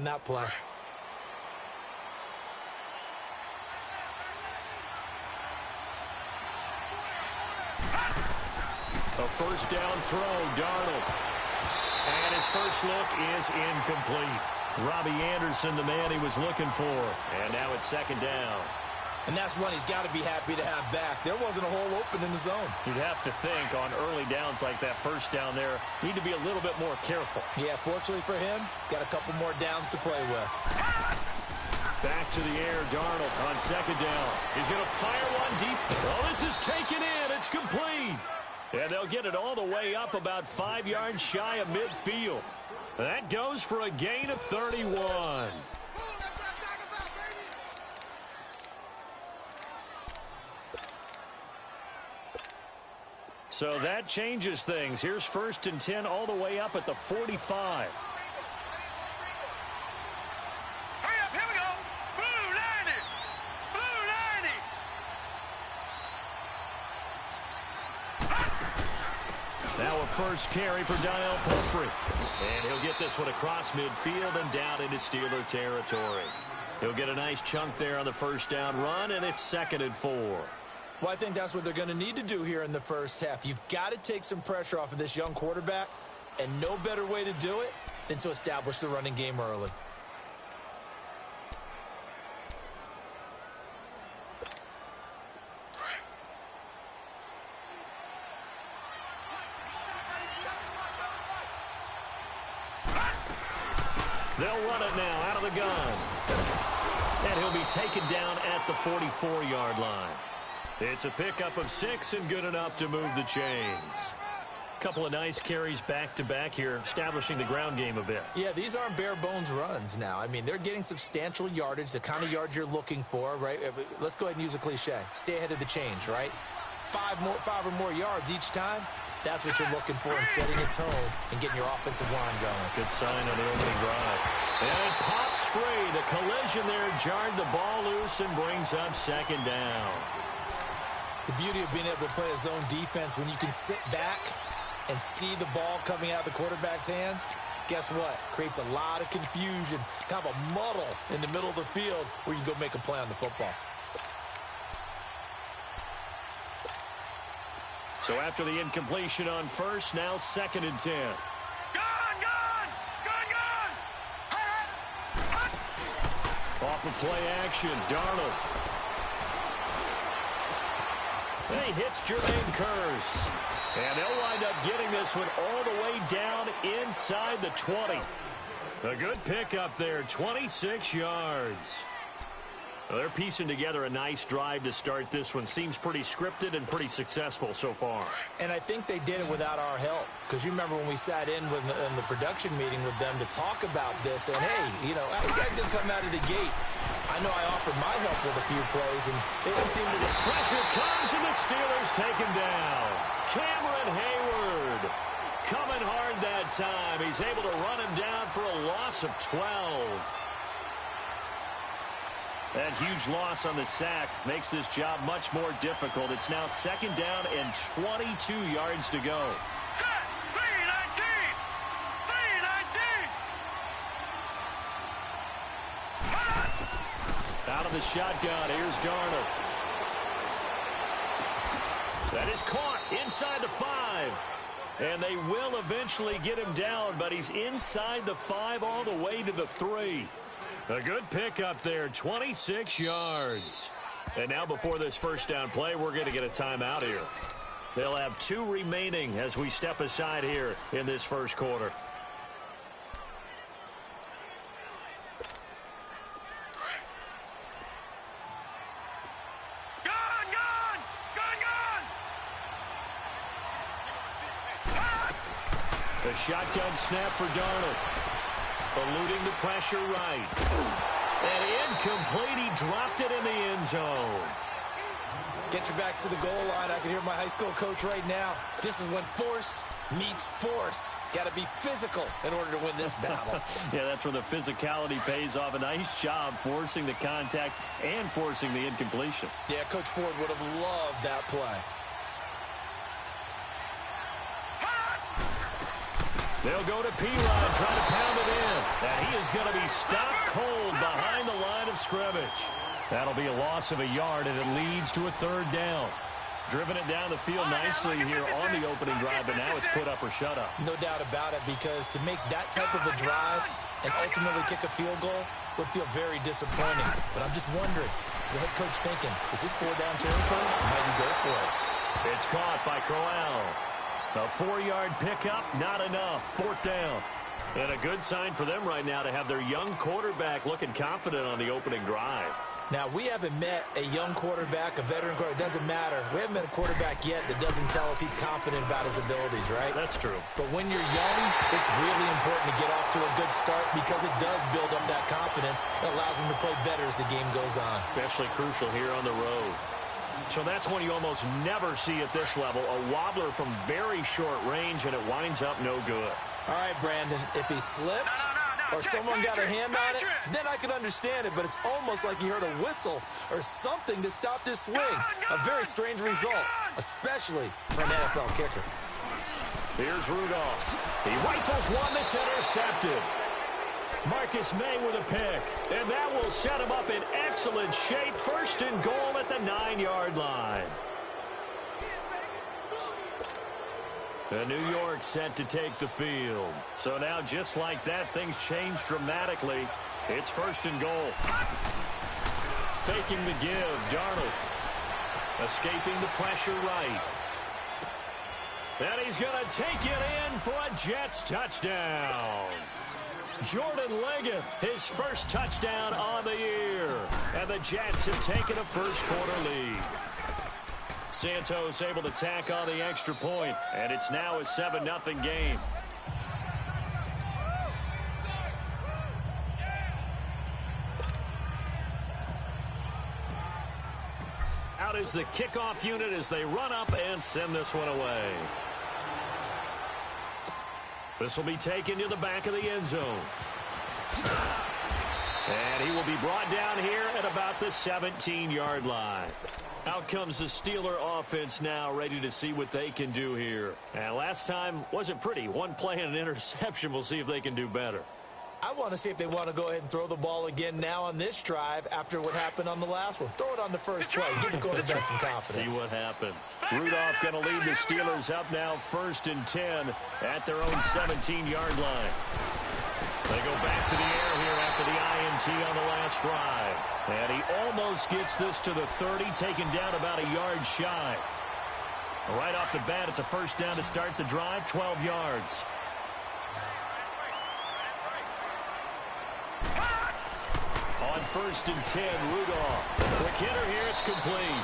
on that play. A first down throw, Darnold. And his first look is incomplete. Robbie Anderson, the man he was looking for. And now it's second down. And that's one he's got to be happy to have back. There wasn't a hole open in the zone. You'd have to think on early downs like that first down there, need to be a little bit more careful. Yeah, fortunately for him, got a couple more downs to play with. Back to the air, Darnold on second down. He's going to fire one deep. Oh, this is taken in. It's complete. And they'll get it all the way up about 5 yards shy of midfield. That goes for a gain of 31. So that changes things. Here's 1st and 10 all the way up at the 45. Hurry up, here we go. Blue 90. Blue 90. Now a first carry for Donnell Pumphrey. And he'll get this one across midfield and down into Steeler territory. He'll get a nice chunk there on the first down run, and it's 2nd and 4. Well, I think that's what they're going to need to do here in the first half. You've got to take some pressure off of this young quarterback, and no better way to do it than to establish the running game early. They'll run it now out of the gun. And he'll be taken down at the 44-yard line. It's a pickup of 6 and good enough to move the chains. Couple of nice carries back-to-back here, establishing the ground game a bit. Yeah, these aren't bare-bones runs now. I mean, they're getting substantial yardage, the kind of yards you're looking for, right? Let's go ahead and use a cliche. Stay ahead of the change, right? 5 or more yards each time. That's what you're looking for in setting a tone and getting your offensive line going. Good sign on the opening drive. And it pops free. The collision there jarred the ball loose and brings up second down. The beauty of being able to play a zone defense, when you can sit back and see the ball coming out of the quarterback's hands, guess what? Creates a lot of confusion, kind of a muddle in the middle of the field where you go make a play on the football. So after the incompletion on first, now 2nd and 10. Off of play action, Darnold. And he hits Jermaine Kearse. And they'll wind up getting this one all the way down inside the 20. A good pickup there, 26 yards. Well, they're piecing together a nice drive to start this one. Seems pretty scripted and pretty successful so far. And I think they did it without our help. Because you remember when we sat in the production meeting with them to talk about this. And, hey, you know, how you guys going to come out of the gate? I know I offered my help with a few plays, and they didn't seem to get pressure comes, and the Steelers take him down. Cameron Hayward coming hard that time. He's able to run him down for a loss of 12. That huge loss on the sack makes this job much more difficult. It's now 2nd down and 22 yards to go. Set, 319. Out of the shotgun, here's Darnold. That is caught inside the 5. And they will eventually get him down, but he's inside the 5 all the way to the 3. A good pickup there, 26 yards. And now before this first down play, we're going to get a timeout here. They'll have 2 remaining as we step aside here in this first quarter. The shotgun snap for Darnold. Eluding the pressure right. And incomplete. He dropped it in the end zone. Get your backs to the goal line. I can hear my high school coach right now. This is when force meets force. Got to be physical in order to win this battle. Yeah, that's where the physicality pays off. A nice job forcing the contact and forcing the incompletion. Yeah, Coach Ford would have loved that play. They'll go to P-Rod, try to pound it in. And he is going to be stopped cold behind the line of scrimmage. That'll be a loss of a yard, and it leads to a third down. Driven it down the field nicely here on the opening drive, but now it's put up or shut up. No doubt about it, because to make that type of a drive and ultimately kick a field goal would feel very disappointing. But I'm just wondering, is the head coach thinking, is this 4-down territory? Or might he go for it? It's caught by Corral. A 4-yard pickup, not enough. Fourth down. And a good sign for them right now to have their young quarterback looking confident on the opening drive. Now, we haven't met a young quarterback, a veteran quarterback. It doesn't matter. We haven't met a quarterback yet that doesn't tell us he's confident about his abilities, right? That's true. But when you're young, it's really important to get off to a good start because it does build up that confidence. It allows him to play better as the game goes on. Especially crucial here on the road. So that's one you almost never see at this level. A wobbler from very short range, and it winds up no good. All right, Brandon, if he slipped or someone got a hand on it, then I can understand it, but it's almost like he heard a whistle or something that stopped his swing. A very strange result, especially for an NFL kicker. Here's Rudolph. He rifles one that's intercepted. Marcus May with a pick, and that will set him up in excellent shape. First and goal at the 9-yard line. And New York set to take the field. So now, just like that, things change dramatically. It's first and goal. Faking the give, Darnold. Escaping the pressure right. And he's going to take it in for a Jets touchdown. Jordan Leggett, his first touchdown on the year. And the Jets have taken a first-quarter lead. Santos able to tack on the extra point, and it's now a 7-0 game. Out is the kickoff unit as they run up and send this one away. This will be taken to the back of the end zone. And he will be brought down here at about the 17-yard line. Out comes the Steeler offense now, ready to see what they can do here. And last time wasn't pretty. One play and an interception. We'll see if they can do better. I want to see if they want to go ahead and throw the ball again now on this drive after what happened on the last one. Throw it on the first play. Give the quarterback some confidence. See what happens. Rudolph going to lead the Steelers up now first and 10 at their own 17-yard line. They go back to the air here after the INT on the last drive. And he almost gets this to the 30, taken down about a yard shy. Right off the bat, it's a first down to start the drive, 12 yards. On first and 10, Rudolph. Quick hitter here, it's complete.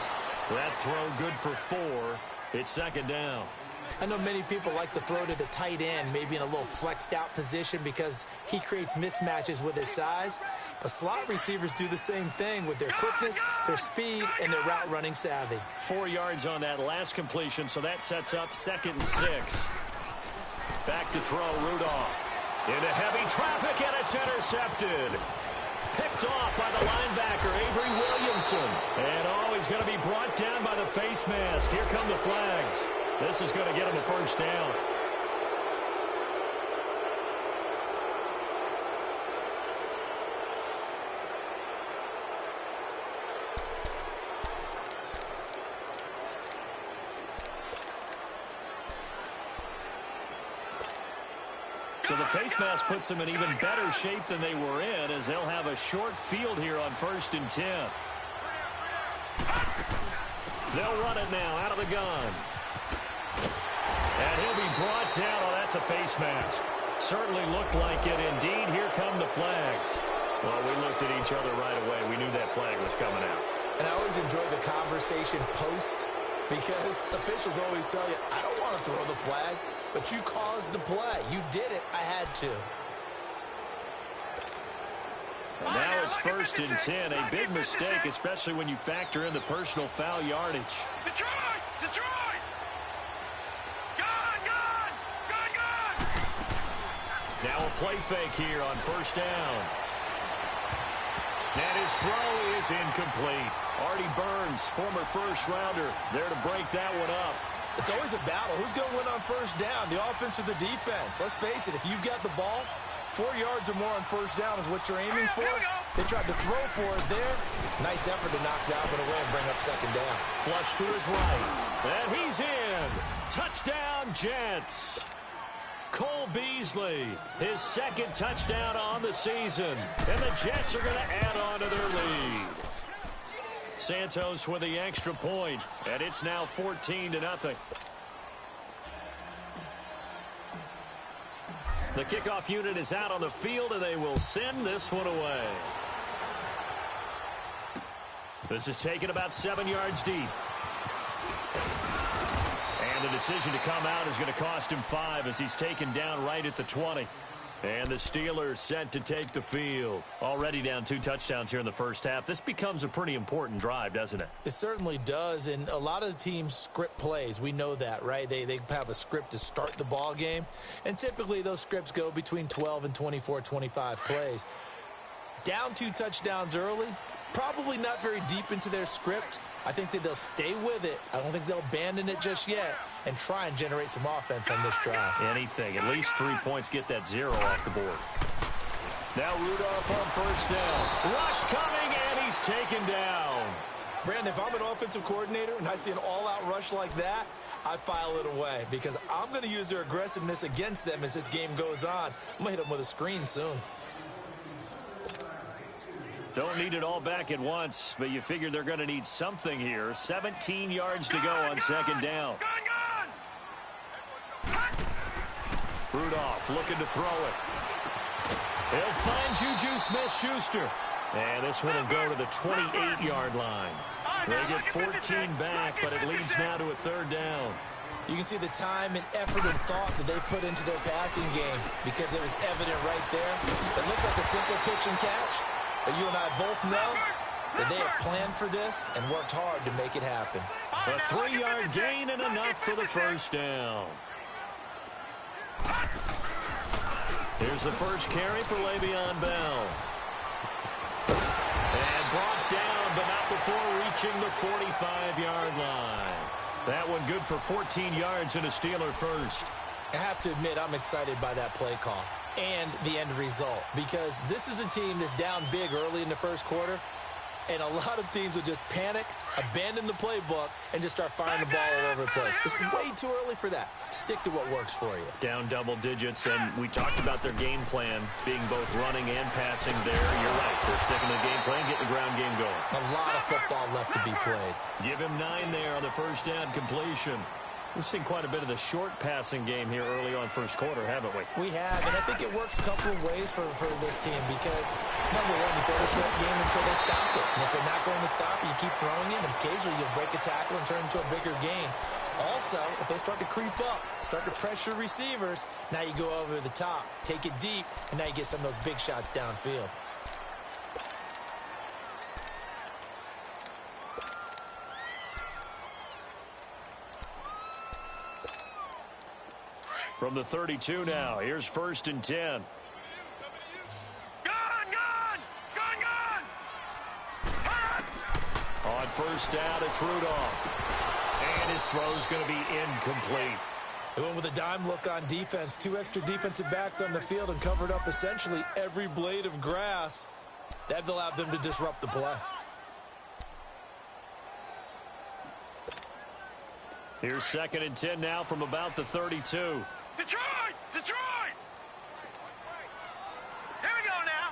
That throw good for 4. It's second down. I know many people like to throw to the tight end, maybe in a little flexed out position because he creates mismatches with his size. But slot receivers do the same thing with their quickness, their speed, and their route running savvy. 4 yards on that last completion, so that sets up second and 6. Back to throw, Rudolph. Into heavy traffic, and it's intercepted. Picked off by the linebacker, Avery Williamson. And he's going to be brought down by the face mask. Here come the flags. This is going to get him a first down. So the face mask puts them in even better shape than they were in, as they'll have a short field here on first and 10. They'll run it now out of the gun. And he'll be brought down. Oh, that's a face mask. Certainly looked like it. Indeed, here come the flags. Well, we looked at each other right away. We knew that flag was coming out. And I always enjoy the conversation post because officials always tell you, I don't want to throw the flag, but you caused the play. You did it. I had to. And now it's first and 10. A big mistake, especially when you factor in the personal foul yardage. Detroit! Detroit! Gone! Gone! Gone! Gone! Now a play fake here on first down. And his throw is incomplete. Artie Burns, former first-rounder, there to break that one up. It's always a battle. Who's going to win on first down, the offense or the defense? Let's face it, if you've got the ball, 4 yards or more on first down is what you're aiming for. Here we go. They tried to throw for it there. Nice effort to knock that one away and bring up second down. Flush to his right. And he's in. Touchdown, Jets. Cole Beasley, his second touchdown on the season. And the Jets are going to add on to their lead. Santos with the extra point, and it's now 14-0. The kickoff unit is out on the field, and they will send this one away. This is taken about 7 yards deep. And the decision to come out is going to cost him 5 as he's taken down right at the 20. And the Steelers set to take the field. Already down 2 touchdowns here in the first half. This becomes a pretty important drive, doesn't it? It certainly does, and a lot of the teams script plays. We know that, right? They have a script to start the ball game, and typically those scripts go between 12 and 24, 25 plays. Down 2 touchdowns early, probably not very deep into their script. I think that they'll stay with it. I don't think they'll abandon it just yet and try and generate some offense on this drive. Anything. At least 3 points, get that 0 off the board. Now Rudolph on first down. Rush coming, and he's taken down. Brandon, if I'm an offensive coordinator and I see an all-out rush like that, I file it away because I'm going to use their aggressiveness against them as this game goes on. I'm going to hit them with a screen soon. Don't need it all back at once, but you figure they're going to need something here. 17 yards to go on second down. Rudolph looking to throw it. He'll find Juju Smith-Schuster. And this one will go to the 28-yard line. They get 14 back, but it leads now to a third down. You can see the time and effort and thought that they put into their passing game because it was evident right there. It looks like a simple pitch and catch, but you and I both know that they have planned for this and worked hard to make it happen. A 3-yard gain and enough for the first down. Here's the first carry for Le'Veon Bell. And brought down, but not before reaching the 45-yard line. That one good for 14 yards and a Steeler first. I have to admit, I'm excited by that play call and the end result because this is a team that's down big early in the first quarter, and a lot of teams will just panic, abandon the playbook, and just start firing the ball all over the place. It's way too early for that. Stick to what works for you. Down double digits, and we talked about their game plan being both running and passing there. You're right. They're sticking to the game plan, getting the ground game going. A lot of football left to be played. Give him 9 there on the first down completion. We've seen quite a bit of the short passing game here early on first quarter, haven't we? We have, and I think it works a couple of ways for this team because, number one, you throw a short game until they stop it. And if they're not going to stop it, you keep throwing it, and occasionally you'll break a tackle and turn it into a bigger gain. Also, if they start to creep up, start to pressure receivers, now you go over the top, take it deep, and now you get some of those big shots downfield. From the 32 now, here's 1st and 10. On first down, it's Rudolph. And his throw's going to be incomplete. They went with a dime look on defense. 2 extra defensive backs on the field and covered up essentially every blade of grass. That allowed them to disrupt the play. Here's 2nd and 10 now from about the 32. Detroit! Detroit! Here we go now.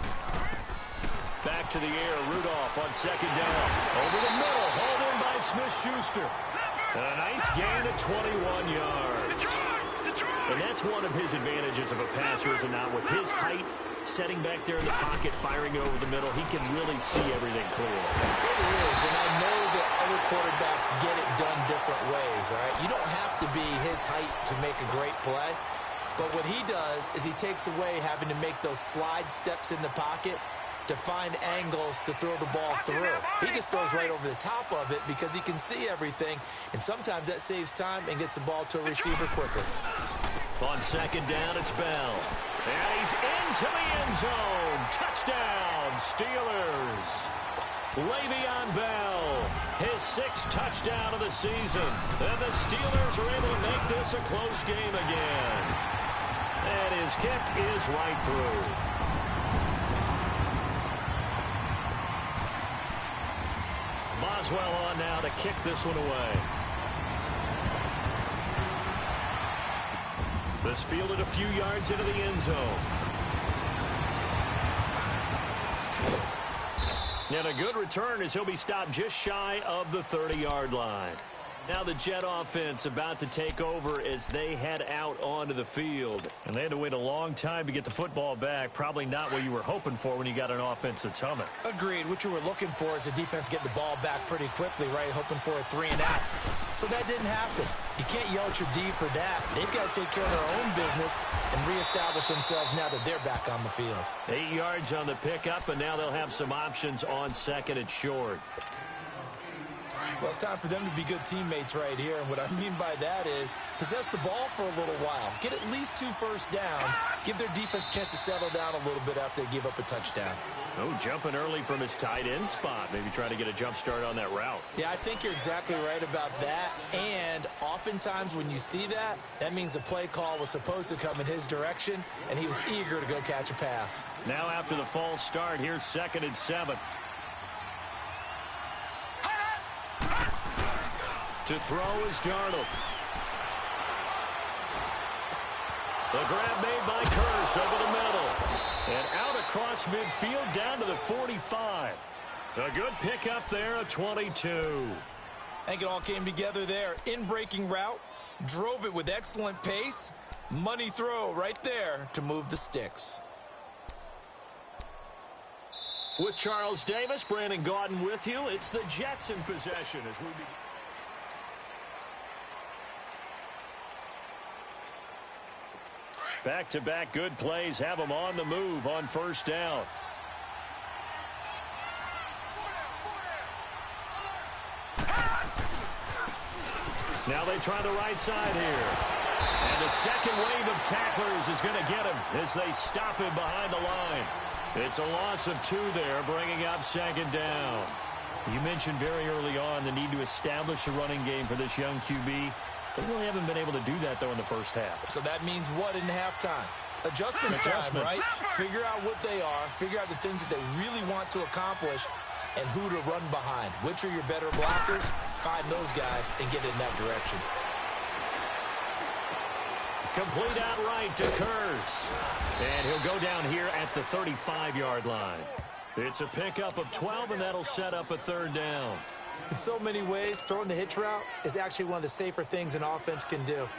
Back to the air, Rudolph on 2nd down. Over the middle, hauled in by Smith-Schuster. A nice gain of 21 yards. Detroit! Detroit! And that's one of his advantages of a passer, is it not? With his height, setting back there in the pocket, firing over the middle, he can really see everything clearly. It is, and I know that other quarterbacks get it done different ways, all right? You don't have to be his height to make a great play, but what he does is he takes away having to make those slide steps in the pocket to find angles to throw the ball through. He just throws right over the top of it because he can see everything, and sometimes that saves time and gets the ball to a receiver quicker. On 2nd down, it's Bell. And he's into the end zone. Touchdown, Steelers. Le'Veon Bell, his 6th touchdown of the season. And the Steelers are able to make this a close game again. And his kick is right through. Boswell on now to kick this one away. This fielded a few yards into the end zone. And a good return as he'll be stopped just shy of the 30-yard line. Now the Jet offense about to take over as they head out onto the field. And they had to wait a long time to get the football back. Probably not what you were hoping for when you got an offense that's humming. Agreed. What you were looking for is the defense getting the ball back pretty quickly, right? Hoping for a 3-and-out. So that didn't happen. You can't yell at your D for that. They've got to take care of their own business and reestablish themselves now that they're back on the field. 8 yards on the pickup, and now they'll have some options on second and short. Well, it's time for them to be good teammates right here. And what I mean by that is possess the ball for a little while. Get at least 2 first downs. Give their defense a chance to settle down a little bit after they give up a touchdown. Oh, jumping early from his tight end spot. Maybe trying to get a jump start on that route. Yeah, I think you're exactly right about that. And oftentimes when you see that, that means the play call was supposed to come in his direction, and he was eager to go catch a pass. Now after the false start, here's 2nd and 7. To throw is Darnold. The grab made by Curse over the middle. And out across midfield down to the 45. A good pickup there, a 22. I think it all came together there. In-breaking route, drove it with excellent pace. Money throw right there to move the sticks. With Charles Davis, Brandon Gaudin with you. It's the Jets in possession as we begin. Back-to-back good plays have them on the move on first down. Now they try the right side here. And the second wave of tacklers is going to get him as they stop him behind the line. It's a loss of 2 there, bringing up 2nd down. You mentioned very early on the need to establish a running game for this young QB. They really haven't been able to do that, though, in the first half. So that means what in halftime? Adjustments time, right? Figure out what they are. Figure out the things that they really want to accomplish and who to run behind. Which are your better blockers? Find those guys and get in that direction. Complete outright to Curse. And he'll go down here at the 35-yard line. It's a pickup of 12, and that'll set up a 3rd down. In so many ways, throwing the hitch route is actually one of the safer things an offense can do.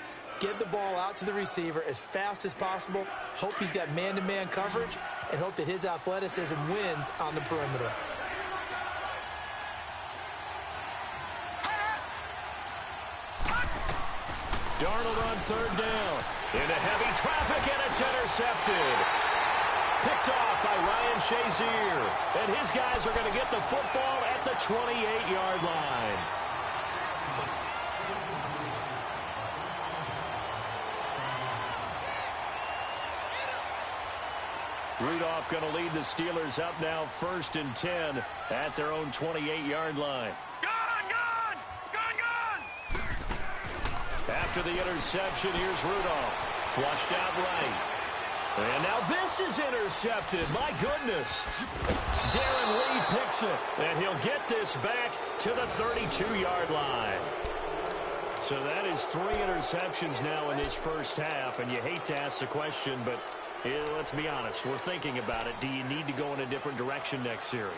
Get the ball out to the receiver as fast as possible, hope he's got man-to-man coverage, and hope that his athleticism wins on the perimeter. Darnold on 3rd down. Into heavy traffic, and it's intercepted. Picked off by Ryan Shazier. And his guys are going to get the football at the 28-yard line. Rudolph going to lead the Steelers up now 1st and 10 at their own 28-yard line. Gone! After the interception, here's Rudolph. Flushed out right. And now this is intercepted. My goodness. Darren Lee picks it. And he'll get this back to the 32-yard line. So that is 3 interceptions now in this first half. And you hate to ask the question, but let's be honest. We're thinking about it. Do you need to go in a different direction next series?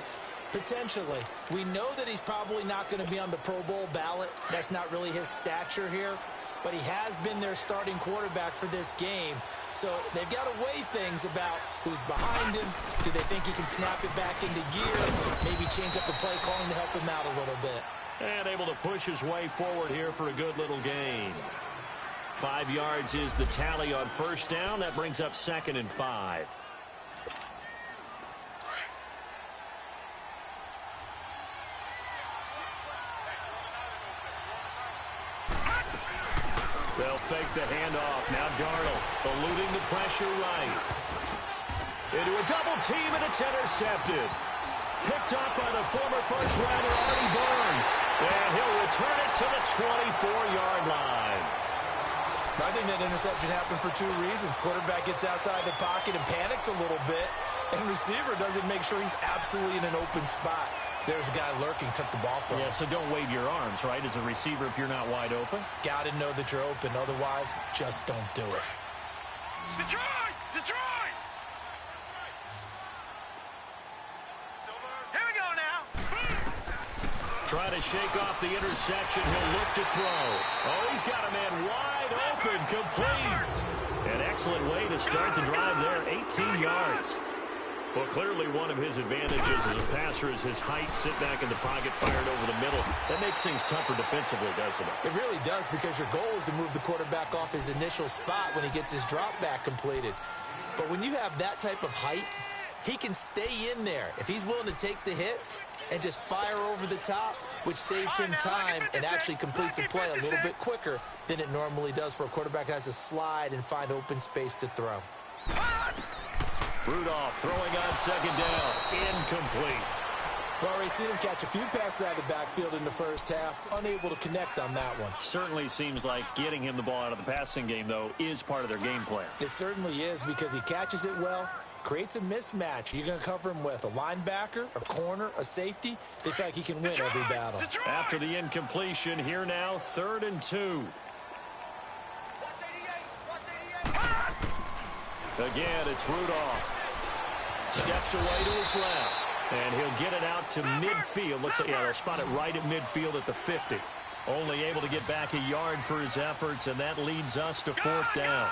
Potentially. We know that he's probably not going to be on the Pro Bowl ballot. That's not really his stature here. But he has been their starting quarterback for this game. So they've got to weigh things about who's behind him. Do they think he can snap it back into gear? Maybe change up the play calling to help him out a little bit. And able to push his way forward here for a good little gain. 5 yards is the tally on first down. That brings up 2nd and 5. They'll fake the handoff. Now Darnold eluding the pressure right. Into a double team, and it's intercepted. Picked up by the former first-rounder Artie Burns. And he'll return it to the 24-yard line. I think that interception happened for two reasons. Quarterback gets outside the pocket and panics a little bit, and receiver doesn't make sure he's absolutely in an open spot. So there's a guy lurking, took the ball from him. Yeah, so don't wave your arms, right, as a receiver if you're not wide open. Got to know that you're open. Otherwise, just don't do it. Detroit! Detroit! Here we go now. Trying to shake off the interception. He'll look to throw. Oh, he's got a man wide open, complete. An excellent way to start the drive there, 18 yards. Well, clearly one of his advantages as a passer is his height, sit back in the pocket, fired over the middle. That makes things tougher defensively, doesn't it? It really does, because your goal is to move the quarterback off his initial spot when he gets his drop back completed. But when you have that type of height, he can stay in there. If he's willing to take the hits and just fire over the top, which saves him time and actually completes a play a little bit quicker than it normally does for a quarterback who has to slide and find open space to throw. Rudolph throwing on second down. Incomplete. We've already seen him catch a few passes out of the backfield in the first half. Unable to connect on that one. Certainly seems like getting him the ball out of the passing game, though, is part of their game plan. It certainly is, because he catches it well, creates a mismatch. You're going to cover him with a linebacker, a corner, a safety. They feel like he can win every battle. After the incompletion, here now, 3rd and 2. Again, it's Rudolph. Steps away to his left. And he'll get it out to midfield. Looks like, yeah, they'll spot it right at midfield at the 50. Only able to get back a yard for his efforts, and that leads us to 4th down.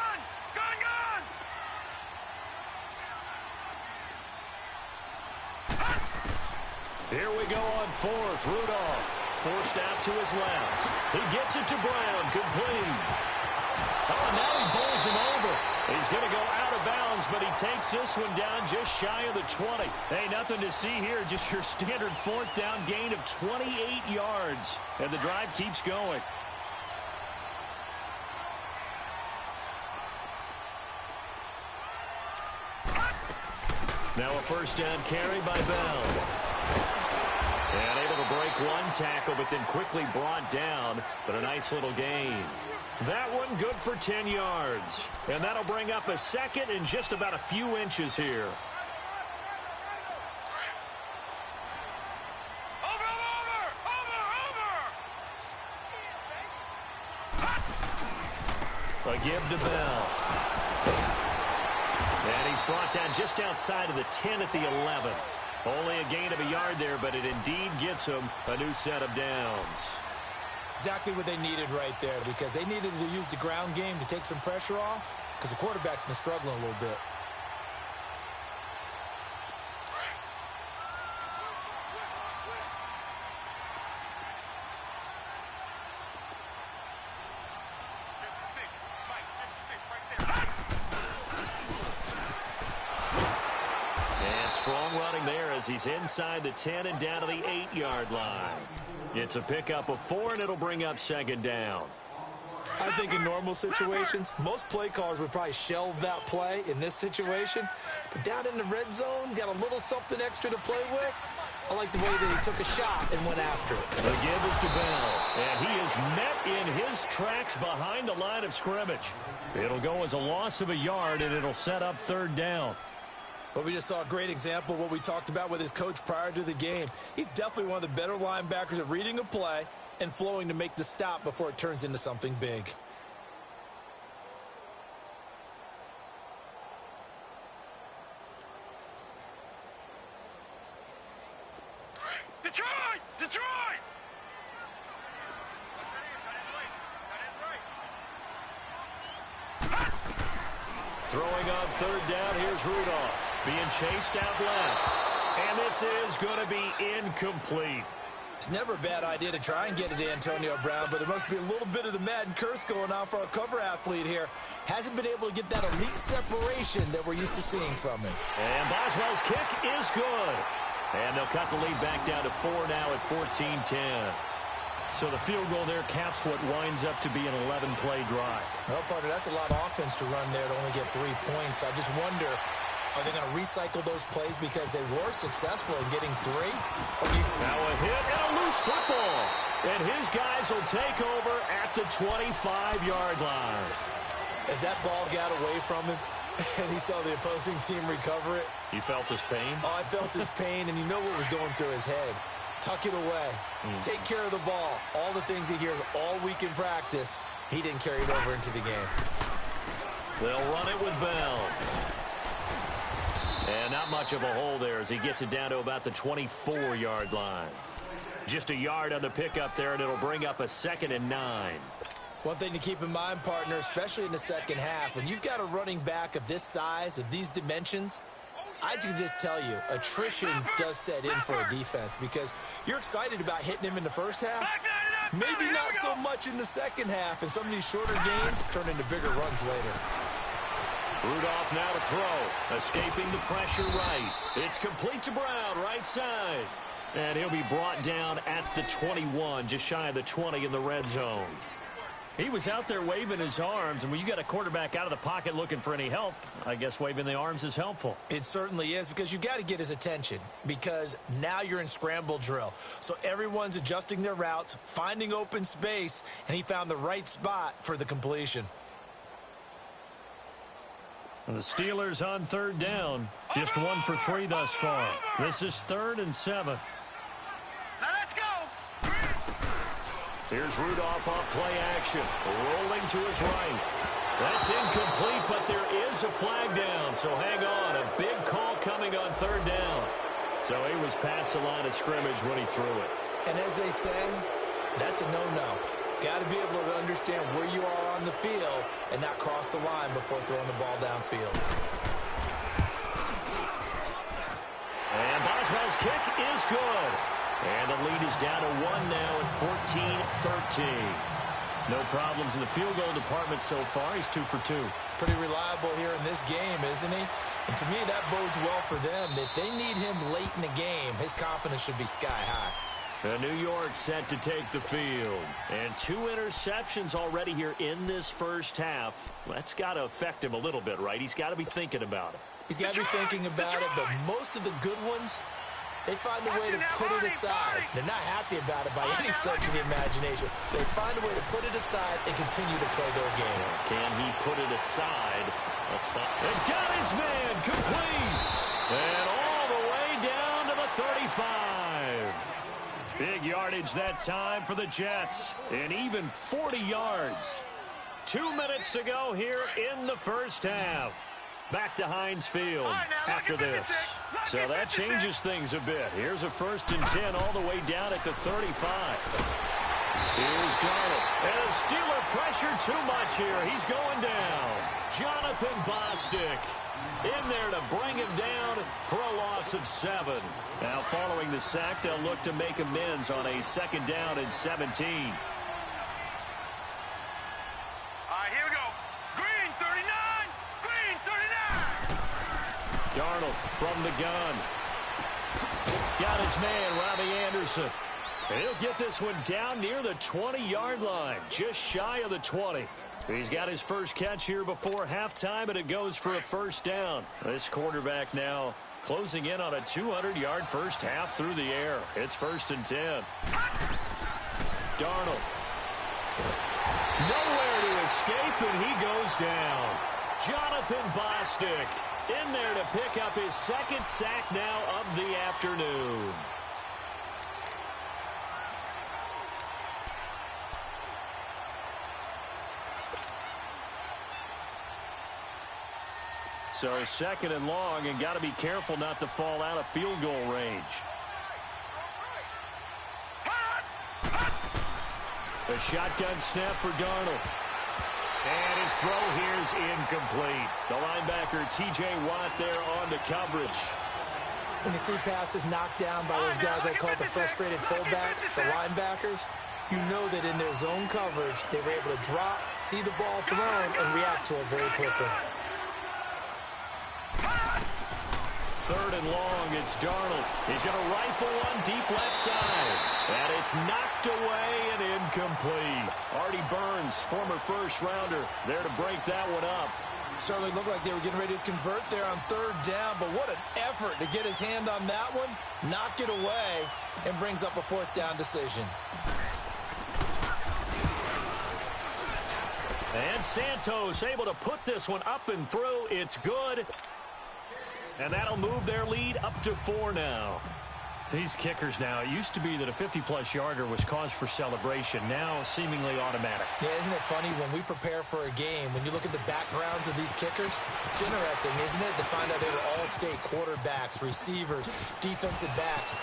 Here we go on 4th. Rudolph forced out to his left. He gets it to Brown. Complete. Oh, now he bowls him over. He's going to go out of bounds, but he takes this one down just shy of the 20. Hey, nothing to see here. Just your standard 4th down gain of 28 yards. And the drive keeps going. Now a 1st down carry by Bell. And able to break one tackle, but then quickly brought down. But a nice little gain. That one good for 10 yards. And that'll bring up a 2nd and just about a few inches here. A give to Bell. And he's brought down just outside of the 10 at the 11. Only a gain of a yard there, but it indeed gets him a new set of downs. Exactly what they needed right there, because they needed to use the ground game to take some pressure off, because the quarterback's been struggling a little bit. And strong running there as he's inside the 10 and down to the 8-yard line. It's a pickup of 4, and it'll bring up 2nd down. I think in normal situations, most play callers would probably shelve that play in this situation. But down in the red zone, got a little something extra to play with. I like the way that he took a shot and went after it. The give is to Bell, and he is met in his tracks behind the line of scrimmage. It'll go as a loss of a yard, and it'll set up 3rd down. Well, we just saw a great example of what we talked about with his coach prior to the game. He's definitely one of the better linebackers at reading a play and flowing to make the stop before it turns into something big. Detroit! Detroit! Throwing on 3rd down, here's Rudolph. Being chased out left. And this is going to be incomplete. It's never a bad idea to try and get it to Antonio Brown, but it must be a little bit of the Madden curse going on for our cover athlete here. Hasn't been able to get that elite separation that we're used to seeing from him. And Boswell's kick is good. And they'll cut the lead back down to 4 now at 14-10. So the field goal there caps what winds up to be an 11-play drive. Well, partner, that's a lot of offense to run there to only get 3 points. I just wonder Are they going to recycle those plays because they were successful in getting 3? Now a hit and a loose football. And his guys will take over at the 25-yard line. As that ball got away from him and he saw the opposing team recover it. You felt his pain? Oh, I felt his pain, and you know what was going through his head. Tuck it away. Take care of the ball. All the things he hears all week in practice, he didn't carry it over into the game. They'll run it with Bell. And not much of a hole there as he gets it down to about the 24-yard line. Just a yard on the pickup there, and it'll bring up a 2nd and 9. One thing to keep in mind, partner, especially in the second half, when you've got a running back of this size, of these dimensions, I can just tell you, attrition does set in for a defense because you're excited about hitting him in the first half. Maybe not so much in the second half, and some of these shorter gains turn into bigger runs later. Rudolph now to throw, escaping the pressure right. It's complete to Brown, right side. And he'll be brought down at the 21, just shy of the 20 in the red zone. He was out there waving his arms, and when you got a quarterback out of the pocket looking for any help, I guess waving the arms is helpful. It certainly is, because you got to get his attention, because now you're in scramble drill. So everyone's adjusting their routes, finding open space, and he found the right spot for the completion. And the Steelers on 3rd down, just 1 for 3 thus far. This is 3rd and 7. Now let's go. Here's Rudolph off play action, rolling to his right. That's incomplete, but there is a flag down, so hang on. A big call coming on 3rd down. So he was past the line of scrimmage when he threw it. And as they say, that's a no-no. Got to be able to understand where you are on the field and not cross the line before throwing the ball downfield. And Boswell's kick is good. And the lead is down to 1 now at 14-13. No problems in the field goal department so far. He's 2 for 2. Pretty reliable here in this game, isn't he? And to me, that bodes well for them. If they need him late in the game, his confidence should be sky high. New York set to take the field. And 2 interceptions already here in this first half. That's got to affect him a little bit, right? He's got to be thinking about it. He's got to be thinking about it, but most of the good ones, they find a way to put it aside. They're not happy about it by any stretch of the imagination. They find a way to put it aside and continue to play their game. Can he put it aside? Let's find. And got his man complete. And all the way down to the 35. Big yardage that time for the Jets. And even 40 yards. 2 minutes to go here in the first half. Back to Heinz Field after this. So that changes things a bit. Here's a 1st and 10 all the way down at the 35. Here's Darnold. And the Steeler pressure too much here. He's going down. Jonathan Bostic in there to bring him down for a loss of 7. Now following the sack, they'll look to make amends on a 2nd down and 17. Darnold from the gun. Got his man, Robbie Anderson. And he'll get this one down near the 20-yard line, just shy of the 20. He's got his first catch here before halftime, and it goes for a 1st down. This quarterback now closing in on a 200-yard first half through the air. It's 1st and 10. Darnold. Nowhere to escape, and he goes down. Jonathan Bostic in there to pick up his 2nd sack now of the afternoon. So 2nd and long, and got to be careful not to fall out of field goal range. A shotgun snap for Darnold. And his throw here's incomplete. The linebacker, T.J. Watt, there on the coverage. When you see passes knocked down by those guys I call the frustrated fullbacks, the linebackers, you know that in their zone coverage, they were able to drop, see the ball thrown, and react to it very quickly. 3rd and long, it's Darnold. He's going to rifle one deep left side. And it's knocked away and incomplete. Artie Burns, former 1st rounder, there to break that one up. Certainly looked like they were getting ready to convert there on third down, but what an effort to get his hand on that one, knock it away, and brings up a fourth down decision. And Santos able to put this one up and through. It's good. And that'll move their lead up to 4 now. These kickers now, it used to be that a 50-plus yarder was cause for celebration. Now seemingly automatic. Yeah, isn't it funny when we prepare for a game, when you look at the backgrounds of these kickers, it's interesting, isn't it, to find out they were all-state quarterbacks, receivers, defensive backs,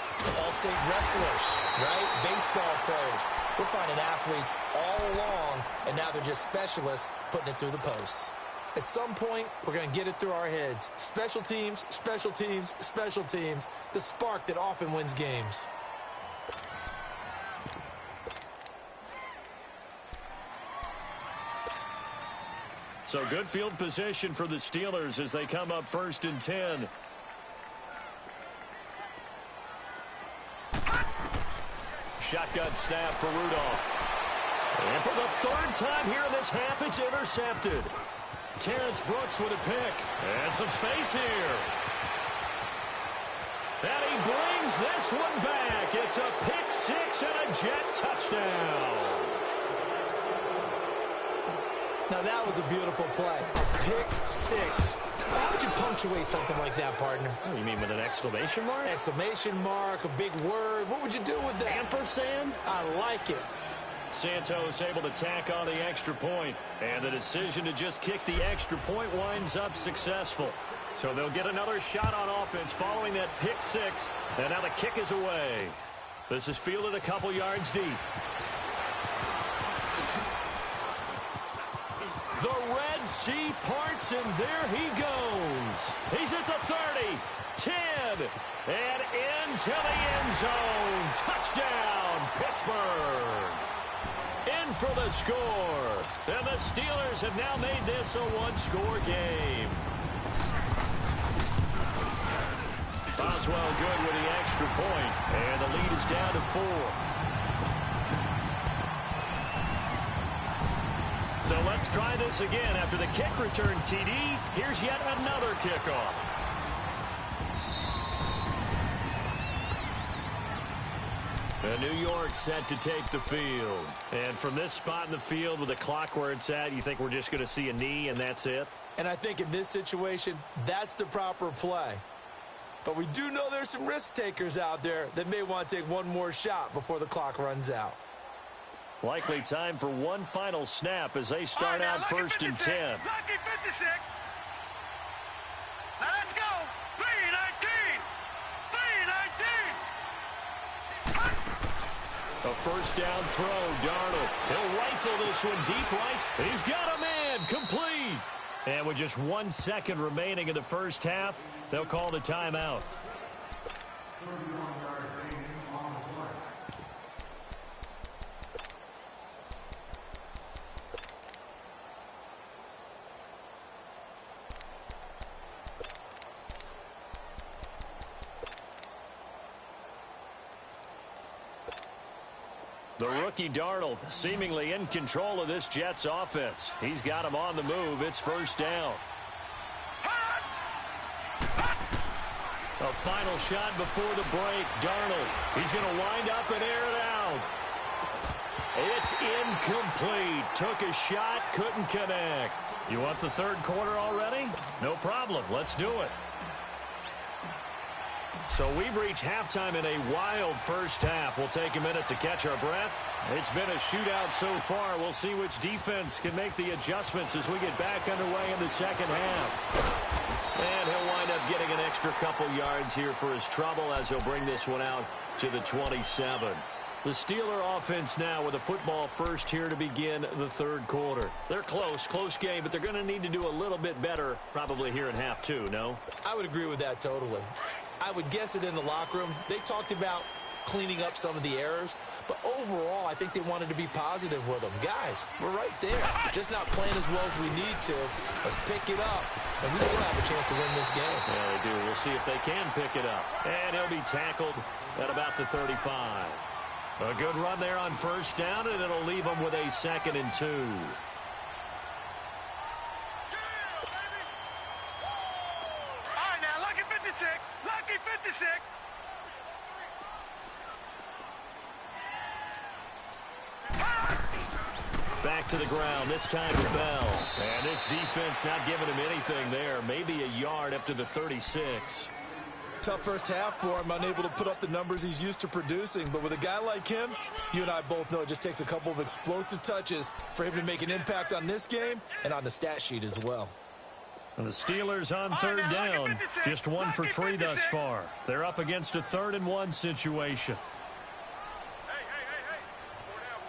all-state wrestlers, right? Baseball players. We're finding athletes all along, and now they're just specialists putting it through the posts. At some point, we're going to get it through our heads. Special teams, special teams, special teams. The spark that often wins games. So good field position for the Steelers as they come up 1st and 10. Shotgun snap for Rudolph. And for the 3rd time here in this half, it's intercepted. Terrence Brooks with a pick. And some space here. And he brings this one back. It's a pick 6 and a Jet touchdown. Now that was a beautiful play. A pick 6. How would you punctuate something like that, partner? Oh, you mean with an exclamation mark? Exclamation mark, a big word. What would you do with that? Ampersand? I like it. Santos able to tack on the extra point, and the decision to just kick the extra point winds up successful. So they'll get another shot on offense following that pick 6, and now the kick is away. This is fielded a couple yards deep. The Red Sea parts, and there he goes. He's at the 30, 10, and into the end zone. Touchdown, Pittsburgh. In for the score. And the Steelers have now made this a one-score game. Boswell good with the extra point, and the lead is down to 4. So let's try this again. After the kick return TD, here's yet another kickoff. And New York set to take the field. And from this spot in the field with the clock where it's at, you think we're just going to see a knee and that's it? And I think in this situation, that's the proper play. But we do know there's some risk takers out there that may want to take one more shot before the clock runs out. Likely time for one final snap as they start out 1st and 10. Lucky 56. Now let's go. 3-19. 3-19. A first down throw, Darnold. He'll rifle this one deep right. He's got a man, complete. And with just 1 second remaining in the first half, they'll call the timeout. The rookie Darnold seemingly in control of this Jets offense. He's got him on the move. It's first down. A final shot before the break. Darnold. He's going to wind up and air it out. It's incomplete. Took a shot, couldn't connect. You want the third quarter already? No problem. Let's do it. So we've reached halftime in a wild first half. We'll take a minute to catch our breath. It's been a shootout so far. We'll see which defense can make the adjustments as we get back underway in the second half. And he'll wind up getting an extra couple yards here for his trouble as he'll bring this one out to the 27. The Steeler offense now with a football first here to begin the third quarter. They're close game, but they're going to need to do a little bit better probably here in half two, no? I would agree with that totally. I would guess it in the locker room. They talked about cleaning up some of the errors, but overall, I think they wanted to be positive with them. Guys, we're right there. We're just not playing as well as we need to. Let's pick it up, and we still have a chance to win this game. Yeah, they do. We'll see if they can pick it up. And he'll be tackled at about the 35. A good run there on first down, and it'll leave them with a 2nd and 2. Back to the ground, this time to Bell. And this defense not giving him anything there. Maybe a yard up to the 36. Tough first half for him, unable to put up the numbers he's used to producing. But with a guy like him, you and I both know it just takes a couple of explosive touches for him to make an impact on this game and on the stat sheet as well. And the Steelers on third down, just 1 for 3 thus far. They're up against a 3rd and 1 situation. Hey.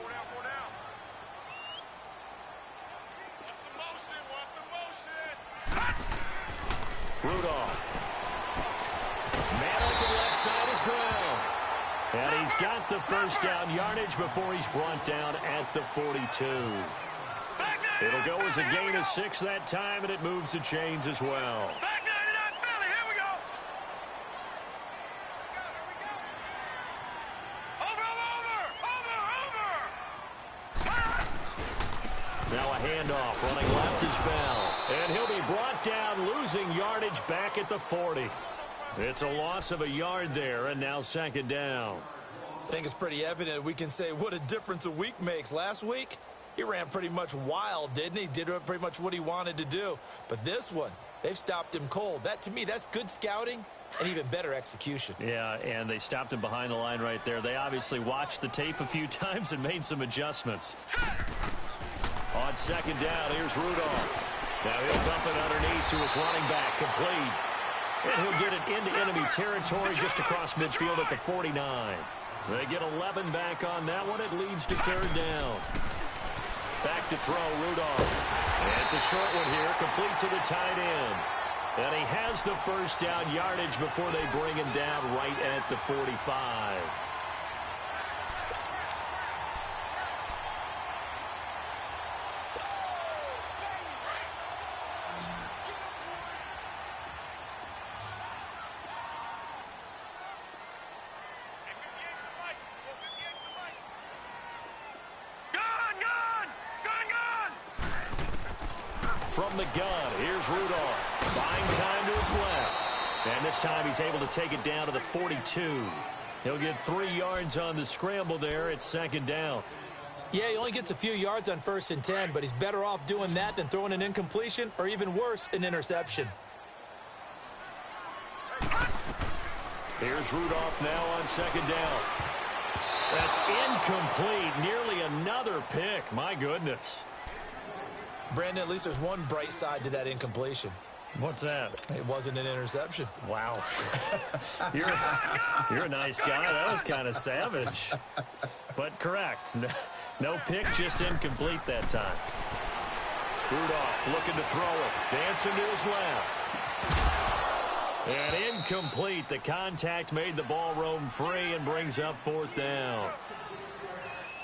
Four down. What's the motion? Rudolph. Man open left side is Brown. And he's got the first down yardage before he's brought down at the 42. It'll go as a gain of 6 that time, and it moves the chains as well. Back 99 Philly, here we go. Over. Now a handoff, running left is Bell. And he'll be brought down, losing yardage back at the 40. It's a loss of a yard there, and now 2nd down. I think it's pretty evident. We can say what a difference a week makes. Last week, he ran pretty much wild, didn't he? Did pretty much what he wanted to do. But this one, they've stopped him cold. That, to me, that's good scouting and even better execution. Yeah, and they stopped him behind the line right there. They obviously watched the tape a few times and made some adjustments. On 2nd down, here's Rudolph. Now he'll dump it underneath to his running back, complete. And he'll get it into enemy territory just across midfield at the 49. They get 11 back on that one. It leads to 3rd down. Back to throw, Rudolph. And it's a short one here, complete to the tight end. And he has the first down yardage before they bring him down right at the 45. From the gun, here's Rudolph. Buying time to his left. And this time he's able to take it down to the 42. He'll get 3 yards on the scramble there. It's 2nd down. Yeah, he only gets a few yards on 1st and 10, but he's better off doing that than throwing an incompletion or even worse, an interception. Here's Rudolph now on 2nd down. That's incomplete. Nearly another pick. My goodness. Brandon, at least there's one bright side to that incompletion. What's that? It wasn't an interception. Wow. You're a nice guy. That was kind of savage. But correct. No pick, just incomplete that time. Rudolph looking to throw it. Dancing to his left. And incomplete. The contact made the ball roam free and brings up 4th down.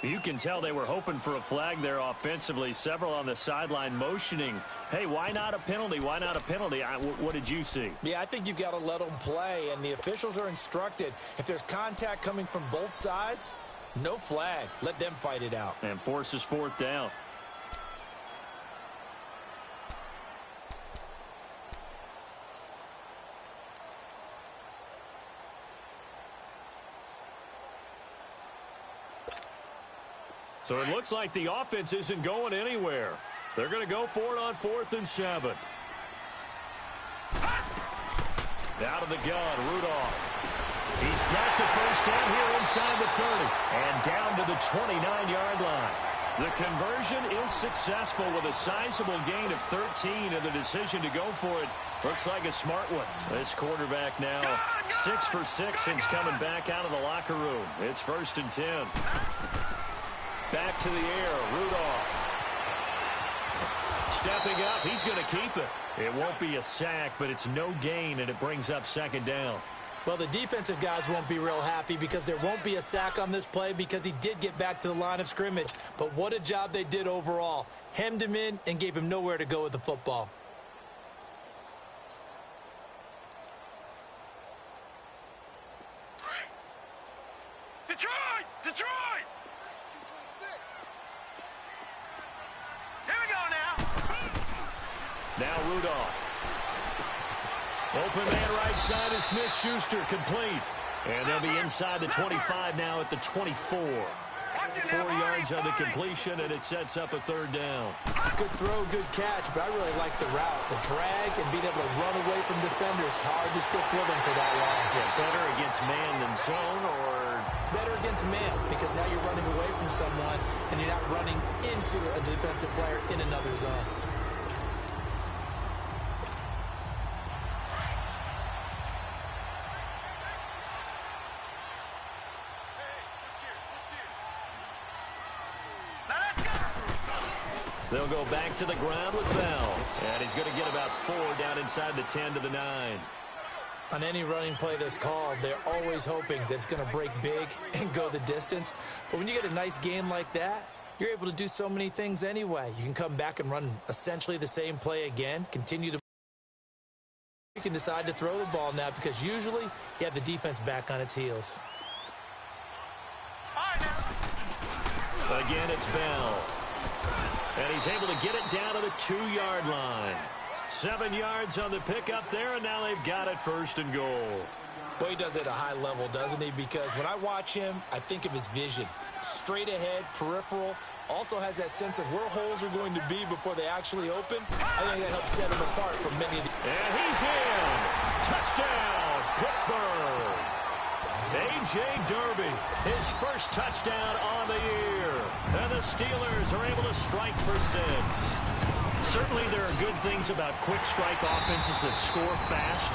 You can tell they were hoping for a flag there offensively. Several on the sideline motioning, hey, why not a penalty? Why not a penalty? What did you see? Yeah, I think you've got to let them play, and the officials are instructed. If there's contact coming from both sides, no flag. Let them fight it out. And forces 4th down. So it looks like the offense isn't going anywhere. They're going to go for it on 4th and 7. Out of the gun, Rudolph. He's got the first down here inside the 30 and down to the 29-yard line. The conversion is successful with a sizable gain of 13, and the decision to go for it looks like a smart one. This quarterback now 6 for 6 since coming back out of the locker room. It's 1st and 10. Back to the air, Rudolph. Stepping up, he's going to keep it. It won't be a sack, but it's no gain, and it brings up 2nd down. Well, the defensive guys won't be real happy because there won't be a sack on this play because he did get back to the line of scrimmage. But what a job they did overall. Hemmed him in and gave him nowhere to go with the football. Detroit! Detroit! Here we go now. Now Rudolph. Open man right side is Smith-Schuster, complete. And they'll be inside the 25 now at the 24. 4 yards on the completion, and it sets up a third down. Good throw, good catch, but I really like the route. The drag and being able to run away from defenders, hard to stick with them for that long. Yeah, better against man than zone, or better against man, because now you're running away from someone and you're not running into a defensive player in another zone. They'll go back to the ground with Bell. And he's going to get about 4 down inside the 10 to the 9. On any running play that's called, they're always hoping that it's going to break big and go the distance. But when you get a nice game like that, you're able to do so many things anyway. You can come back and run essentially the same play again, continue to... You can decide to throw the ball now because usually you have the defense back on its heels. Again, it's Bell. And he's able to get it down to the 2-yard line. 7 yards on the pickup there, and now they've got it 1st and goal. Boy, he does it at a high level, doesn't he? Because when I watch him, I think of his vision. Straight ahead, peripheral, also has that sense of where holes are going to be before they actually open. I think that helps set him apart from many of the... And he's in! Touchdown, Pittsburgh! A.J. Derby, his first touchdown on the year. And the Steelers are able to strike for 6. Certainly there are good things about quick strike offenses that score fast,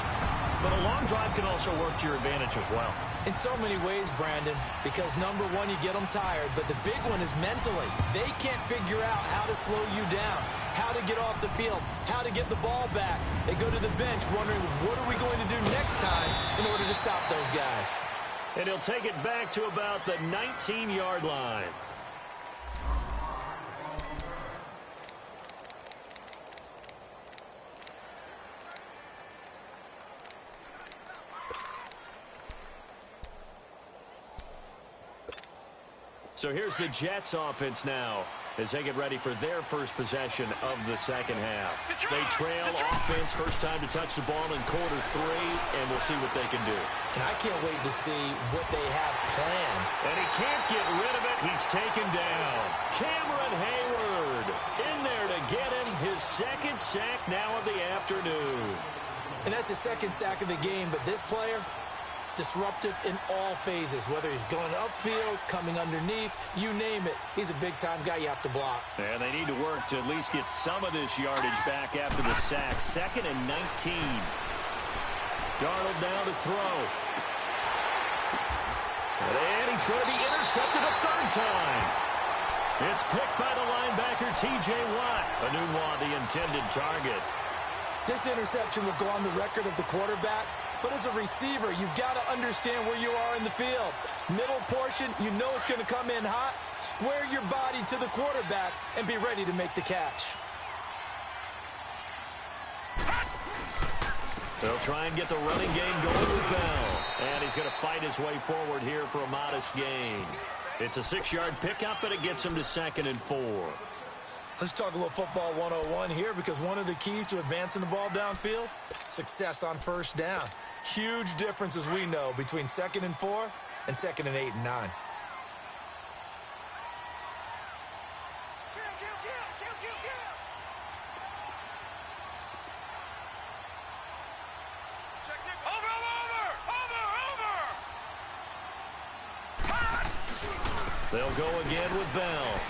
but a long drive can also work to your advantage as well. In so many ways, Brandon, because number one, you get them tired, but the big one is mentally. They can't figure out how to slow you down, how to get off the field, how to get the ball back. They go to the bench wondering, what are we going to do next time in order to stop those guys? And he'll take it back to about the 19-yard line. So here's the Jets offense now as they get ready for their first possession of the second half. They trail offense, first time to touch the ball in quarter 3, and we'll see what they can do. And I can't wait to see what they have planned. And he can't get rid of it. He's taken down. Cameron Hayward in there to get him his 2nd sack now of the afternoon. And that's his 2nd sack of the game, but this player... disruptive in all phases, whether he's going upfield, coming underneath, you name it. He's a big-time guy you have to block. And they need to work to at least get some of this yardage back after the sack. 2nd and 19. Darnold down to throw. And he's going to be intercepted a 3rd time. It's picked by the linebacker, T.J. Watt. Anunwa, the intended target. This interception will go on the record of the quarterback. But as a receiver, you've got to understand where you are in the field. Middle portion, you know it's going to come in hot. Square your body to the quarterback and be ready to make the catch. They'll try and get the running game going with Bell. And he's going to fight his way forward here for a modest gain. It's a 6-yard pickup, but it gets him to 2nd and 4. Let's talk a little football 101 here, because one of the keys to advancing the ball downfield, success on 1st down. Huge difference, as we know, between 2nd and 4 and 2nd and 8 and 9. They'll go again with Bell.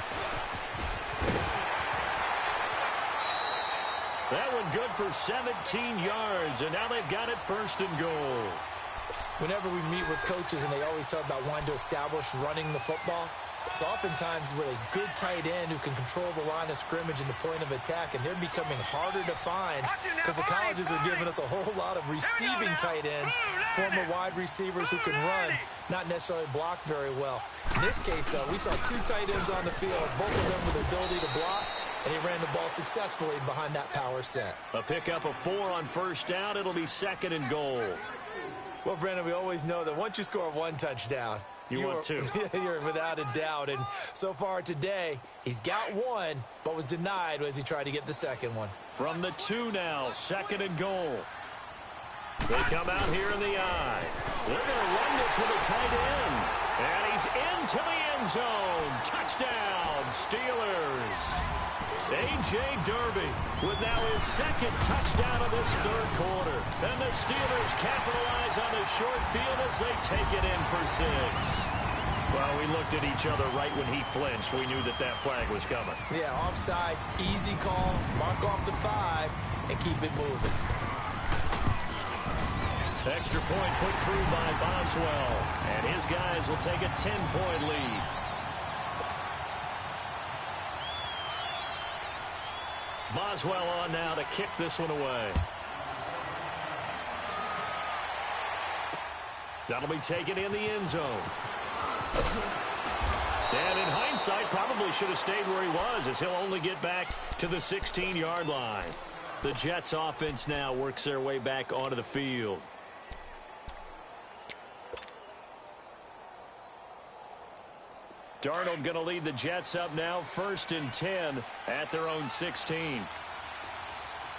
That one good for 17 yards, and now they've got it 1st and goal. Whenever we meet with coaches and they always talk about wanting to establish running the football, it's oftentimes with a good tight end who can control the line of scrimmage and the point of attack, and they're becoming harder to find because the colleges are giving us a whole lot of receiving tight ends, former wide receivers who can run, not necessarily block very well. In this case, though, we saw 2 tight ends on the field, both of them with the ability to block, and he ran the ball successfully behind that power set. A pickup of 4 on 1st down. It'll be 2nd and goal. Well, Brandon, we always know that once you score 1 touchdown, you want 2. You're without a doubt. And so far today, he's got 1, but was denied as he tried to get the 2nd one. From the 2 now, 2nd and goal. They come out here in the I. They're going to run this with a tight end. And he's into the end zone. Touchdown, Steelers. A.J. Derby with now his second touchdown of this third quarter. And the Steelers capitalize on the short field as they take it in for 6. Well, we looked at each other right when he flinched. We knew that that flag was coming. Yeah, offsides, easy call. Mark off the 5 and keep it moving. Extra point put through by Boswell. And his guys will take a 10-point lead. Boswell on now to kick this one away. That'll be taken in the end zone. And in hindsight, probably should have stayed where he was, as he'll only get back to the 16-yard line. The Jets offense now works their way back onto the field. Darnold going to lead the Jets up now, 1st and 10 at their own 16. All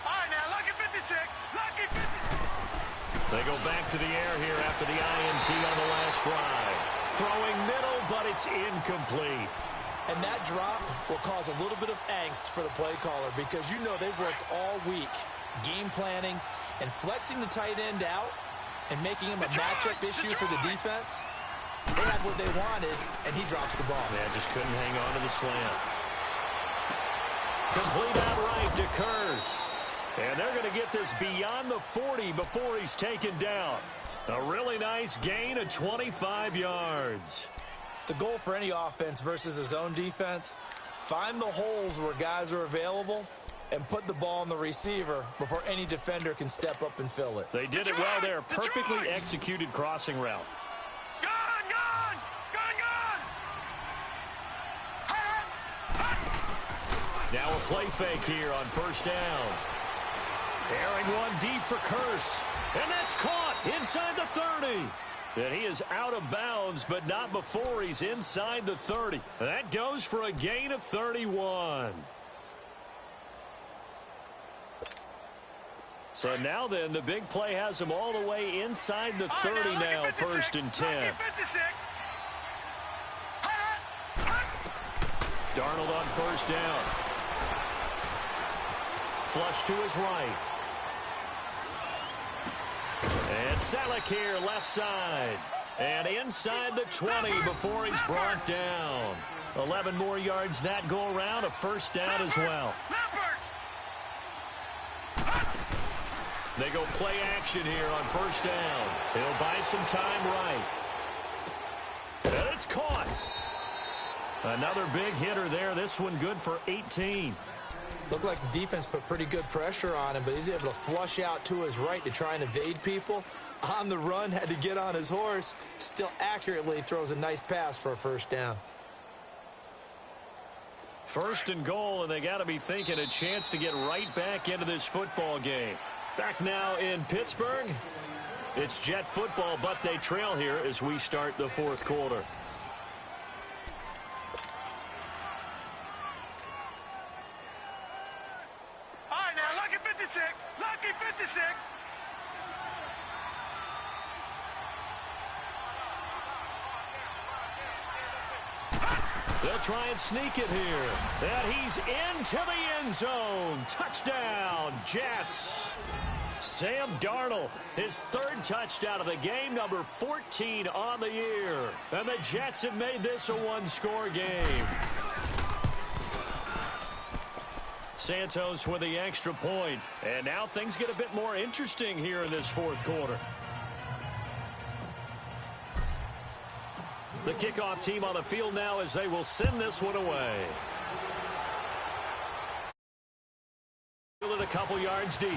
right, now, lucky 56. Lucky 56. They go back to the air here after the INT on the last drive. Throwing middle, but it's incomplete. And that drop will cause a little bit of angst for the play caller because you know they've worked all week game planning and flexing the tight end out and making him a matchup issue for the defense. They had what they wanted, and he drops the ball. Yeah, just couldn't hang on to the slant. Complete outright to Kurtz. And they're going to get this beyond the 40 before he's taken down. A really nice gain of 25 yards. The goal for any offense versus his own defense, find the holes where guys are available and put the ball on the receiver before any defender can step up and fill it. They did it well there. Perfectly executed crossing route. Now a play fake here on 1st down. Airing one deep for Kurtz. And that's caught inside the 30. And he is out of bounds, but not before he's inside the 30. That goes for a gain of 31. So now then, the big play has him all the way inside the 30 now, 1st and 10. Darnold on 1st down. Flush to his right. And Selleck here, left side. And inside the 20 before he's brought down. 11 more yards that go around, a 1st down as well. They go play action here on 1st down. He'll buy some time right. And it's caught. Another big hitter there. This one good for 18. Looked like the defense put pretty good pressure on him, but he's able to flush out to his right to try and evade people. On the run, had to get on his horse. Still accurately throws a nice pass for a 1st down. 1st and goal, and they got to be thinking a chance to get right back into this football game. Back now in Pittsburgh. It's Jet football, but they trail here as we start the 4th quarter. Lucky 56. They'll try and sneak it here. And he's into the end zone. Touchdown, Jets. Sam Darnold, his 3rd touchdown of the game, number 14 on the year. And the Jets have made this a 1-score game. Santos with the extra point. And now things get a bit more interesting here in this 4th quarter. The kickoff team on the field now as they will send this one away. A couple yards deep.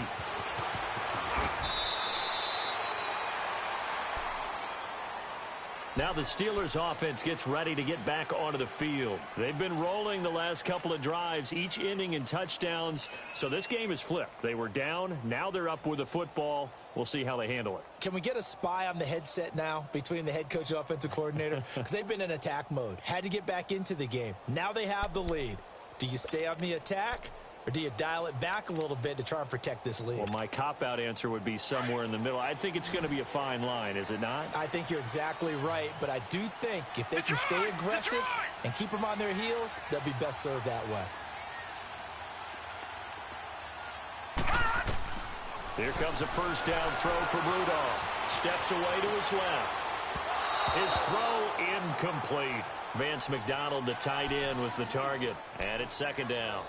Now the Steelers offense gets ready to get back onto the field. They've been rolling the last couple of drives, each ending in touchdowns. So this game is flipped. They were down. Now they're up with the football. We'll see how they handle it. Can we get a spy on the headset now between the head coach and offensive coordinator? Because they've been in attack mode. Had to get back into the game. Now they have the lead. Do you stay on the attack Or do you dial it back a little bit to try and protect this lead? Well, my cop-out answer would be somewhere in the middle. I think it's going to be a fine line, is it not? I think you're exactly right, but I do think if they can stay aggressive and keep them on their heels, they'll be best served that way. Here comes a first down throw for Rudolph. Steps away to his left. His throw incomplete. Vance McDonald, the tight end, was the target. And it's second down.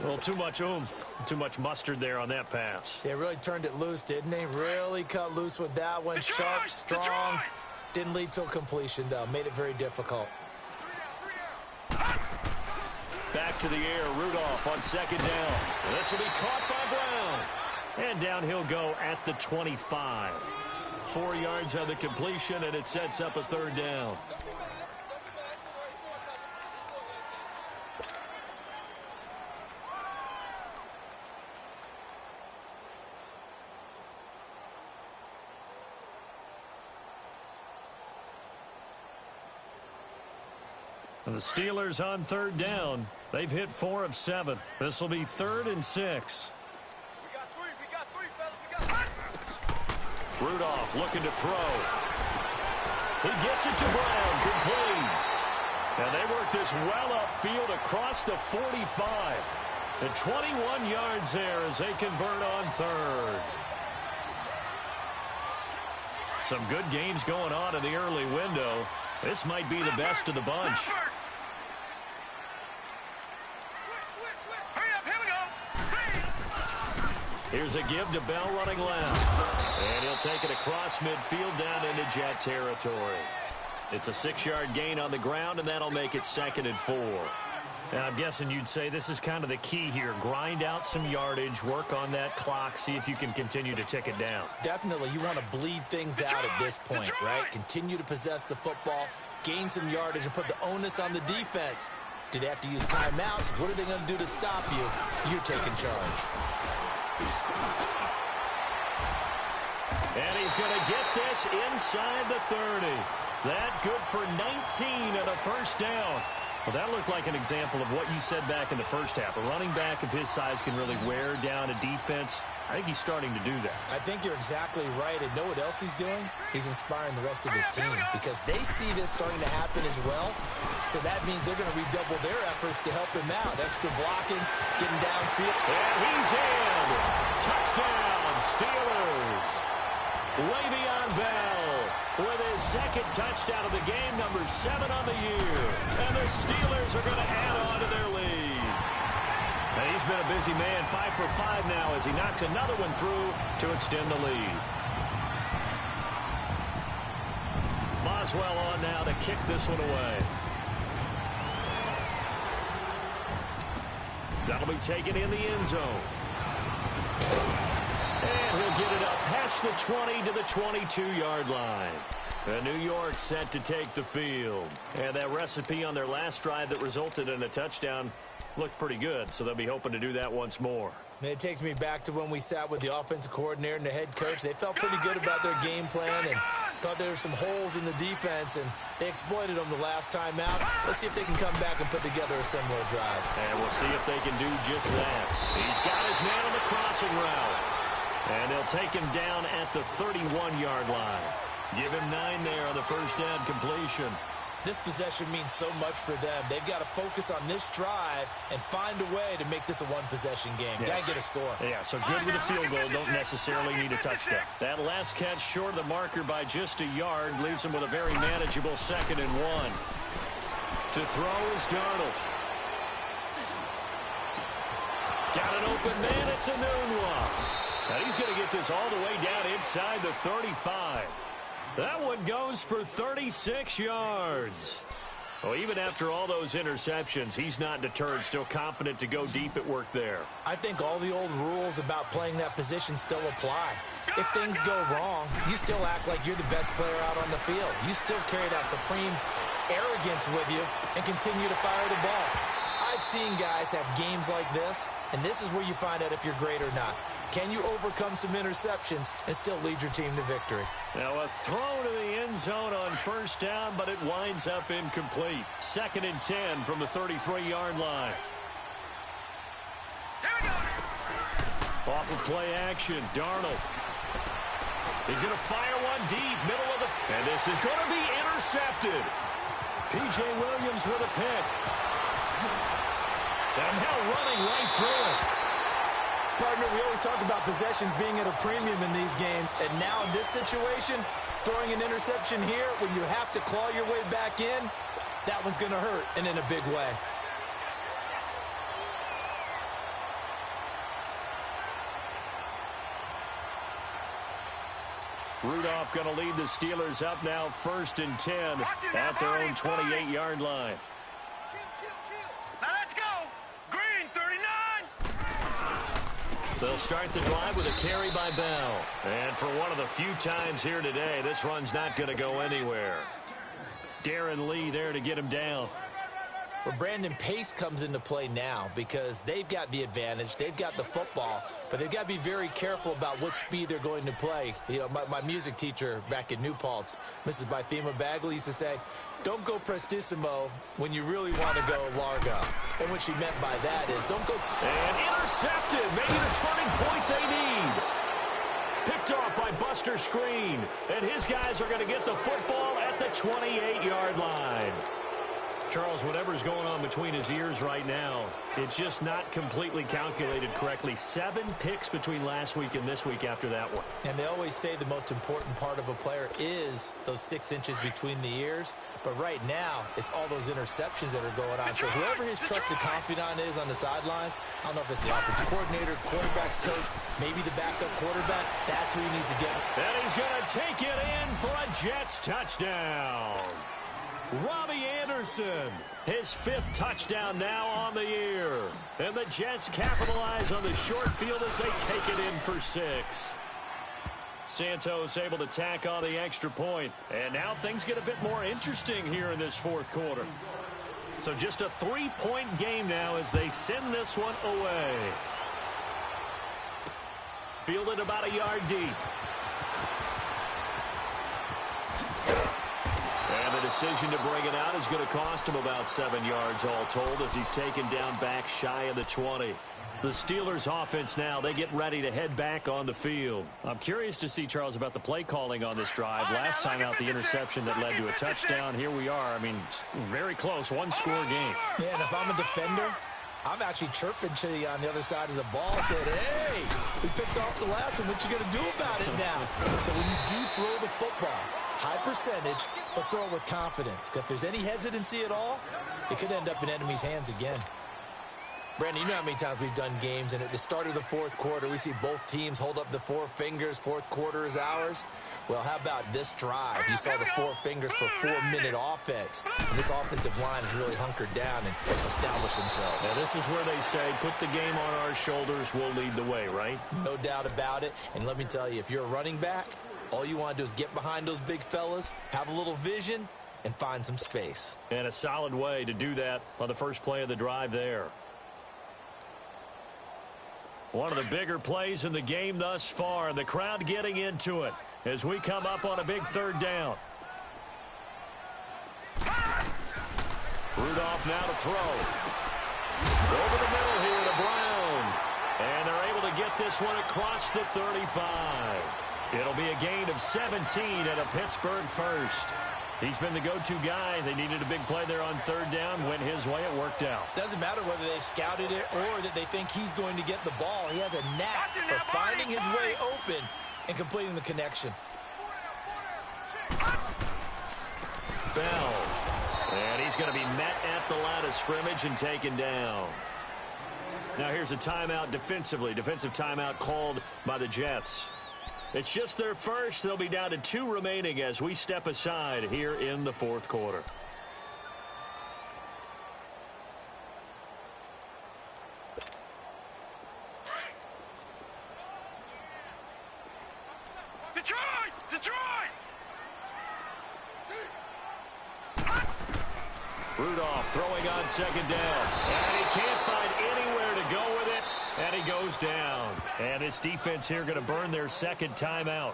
Well, too much oomph, too much mustard there on that pass. They really turned it loose, didn't they? Really cut loose with that one. Sharp, strong. Didn't lead to a completion, though. Made it very difficult. Back to the air. Rudolph on second down. This will be caught by Brown. And down he'll go at the 25. 4 yards on the completion, and it sets up a third down. And the Steelers on third down. They've hit 4 of 7. This will be 3rd and 6. Rudolph looking to throw. He gets it to Brown, complete. And they work this well upfield across the 45. And 21 yards there as they convert on third. Some good games going on in the early window. This might be the best of the bunch. Here's a give to Bell running left. And he'll take it across midfield down into Jet territory. It's a 6-yard gain on the ground, and that'll make it 2nd and 4. And I'm guessing you'd say this is kind of the key here. Grind out some yardage, work on that clock, see if you can continue to tick it down. Definitely, you want to bleed things out at this point, right? Continue to possess the football, gain some yardage, and put the onus on the defense. Do they have to use timeouts? What are they going to do to stop you? You're taking charge. And he's going to get this inside the 30. That good for 19 and a first down. Well, that looked like an example of what you said back in the first half. A running back of his size can really wear down a defense. I think he's starting to do that. I think you're exactly right. And know what else he's doing? He's inspiring the rest of his team because they see this starting to happen as well. So that means they're going to redouble their efforts to help him out. Extra blocking, getting downfield. And he's in. Touchdown, Steelers. Le'Veon Bell with his 2nd touchdown of the game, number 7 on the year. And the Steelers are going to add on to their lead. And he's been a busy man, 5 for 5 now as he knocks another one through to extend the lead. Boswell on now to kick this one away. That'll be taken in the end zone. And he'll get it up past the 20 to the 22-yard line. And New York set to take the field. And that recipe on their last drive that resulted in a touchdown looked pretty good, so they'll be hoping to do that once more. It takes me back to when we sat with the offensive coordinator and the head coach. They felt pretty good about their game plan and thought there were some holes in the defense, and they exploited them the last time out. Let's see if they can come back and put together a similar drive. And we'll see if they can do just that. He's got his man on the crossing route. And they'll take him down at the 31-yard line. Give him 9 there on the first down completion. This possession means so much for them. They've got to focus on this drive and find a way to make this a one-possession game. Yes. Got to get a score. Yeah, so good with a field goal. Don't necessarily need a touchdown. That last catch short of the marker by just a yard leaves them with a very manageable 2nd and 1. To throw is Darnold. Got an open man. It's a noon one. And he's going to get this all the way down inside the 35. That one goes for 36 yards. Well, even after all those interceptions, he's not deterred, still confident to go deep at work there. I think all the old rules about playing that position still apply. If things go wrong, you still act like you're the best player out on the field. You still carry that supreme arrogance with you and continue to fire the ball. I've seen guys have games like this, and this is where you find out if you're great or not. Can you overcome some interceptions and still lead your team to victory? Now a throw to the end zone on first down, but it winds up incomplete. 2nd and 10 from the 33-yard line. Off of play action, Darnold. He's going to fire one deep, middle of the... And this is going to be intercepted. P.J. Williams with a pick. And now running right through it. Partner, we always talk about possessions being at a premium in these games, and now in this situation, throwing an interception here when you have to claw your way back in, that one's going to hurt, and in a big way. Rudolph going to lead the Steelers up now 1st and 10 at their own 28-yard line. Now let's go. Green 39. They'll start the drive with a carry by Bell. And for one of the few times here today, this run's not going to go anywhere. Darren Lee there to get him down. Well, Brandon, pace comes into play now because they've got the advantage. They've got the football, but they've got to be very careful about what speed they're going to play. You know, my music teacher back in New Paltz, Mrs. Bythema Bagley, used to say, don't go prestissimo when you really want to go largo. And what she meant by that is don't go... And intercepted. Maybe the turning point they need. Picked off by Buster Screen. And his guys are going to get the football at the 28-yard line. Charles, whatever's going on between his ears right now, it's just not completely calculated correctly. 7 picks between last week and this week after that one. And they always say the most important part of a player is those 6 inches between the ears. But right now, it's all those interceptions that are going on. So whoever his trusted confidant is on the sidelines, I don't know if it's the offensive coordinator, quarterback's coach, maybe the backup quarterback, that's who he needs to get. And he's going to take it in for a Jets touchdown. Robbie Anderson, his 5th touchdown now on the year. And the Jets capitalize on the short field as they take it in for 6. Santos able to tack on the extra point. And now things get a bit more interesting here in this 4th quarter. So just a 3-point game now as they send this one away. Fielded about a yard deep. And the decision to bring it out is going to cost him about 7 yards all told as he's taken down back shy of the 20. The Steelers offense now, they get ready to head back on the field. I'm curious to see, Charles, about the play calling on this drive. Last time out, the interception that led to a touchdown. Here we are. I mean, very close, 1-score game. Yeah, and if I'm a defender, I'm actually chirping to you on the other side of the ball, saying, hey, we picked off the last one. What you going to do about it now? So when you do throw the football, high percentage, but throw it with confidence. If there's any hesitancy at all, it could end up in enemy's hands again. Brandon, you know how many times we've done games, and at the start of the 4th quarter, we see both teams hold up the 4 fingers, 4th quarter is ours. Well, how about this drive? You saw the 4 fingers for 4-minute offense. And this offensive line has really hunkered down and established themselves. And this is where they say, put the game on our shoulders, we'll lead the way, right? No doubt about it. And let me tell you, if you're a running back, all you want to do is get behind those big fellas, have a little vision, and find some space. And a solid way to do that on the first play of the drive there. One of the bigger plays in the game thus far, and the crowd getting into it as we come up on a big 3rd down. Rudolph now to throw. Over the middle here to Brown. And they're able to get this one across the 35. It'll be a gain of 17 and a Pittsburgh first. He's been the go-to guy. They needed a big play there on 3rd down. Went his way. It worked out. Doesn't matter whether they've scouted it or that they think he's going to get the ball. He has a knack for finding his way open and completing the connection. Bell. And he's going to be met at the line of scrimmage and taken down. Now here's a timeout defensively. Defensive timeout called by the Jets. It's just their first. They'll be down to 2 remaining as we step aside here in the 4th quarter. Detroit! Detroit! Rudolph throwing on 2nd down. And he can't find anywhere to go with it. And he goes down. And this defense here going to burn their 2nd timeout.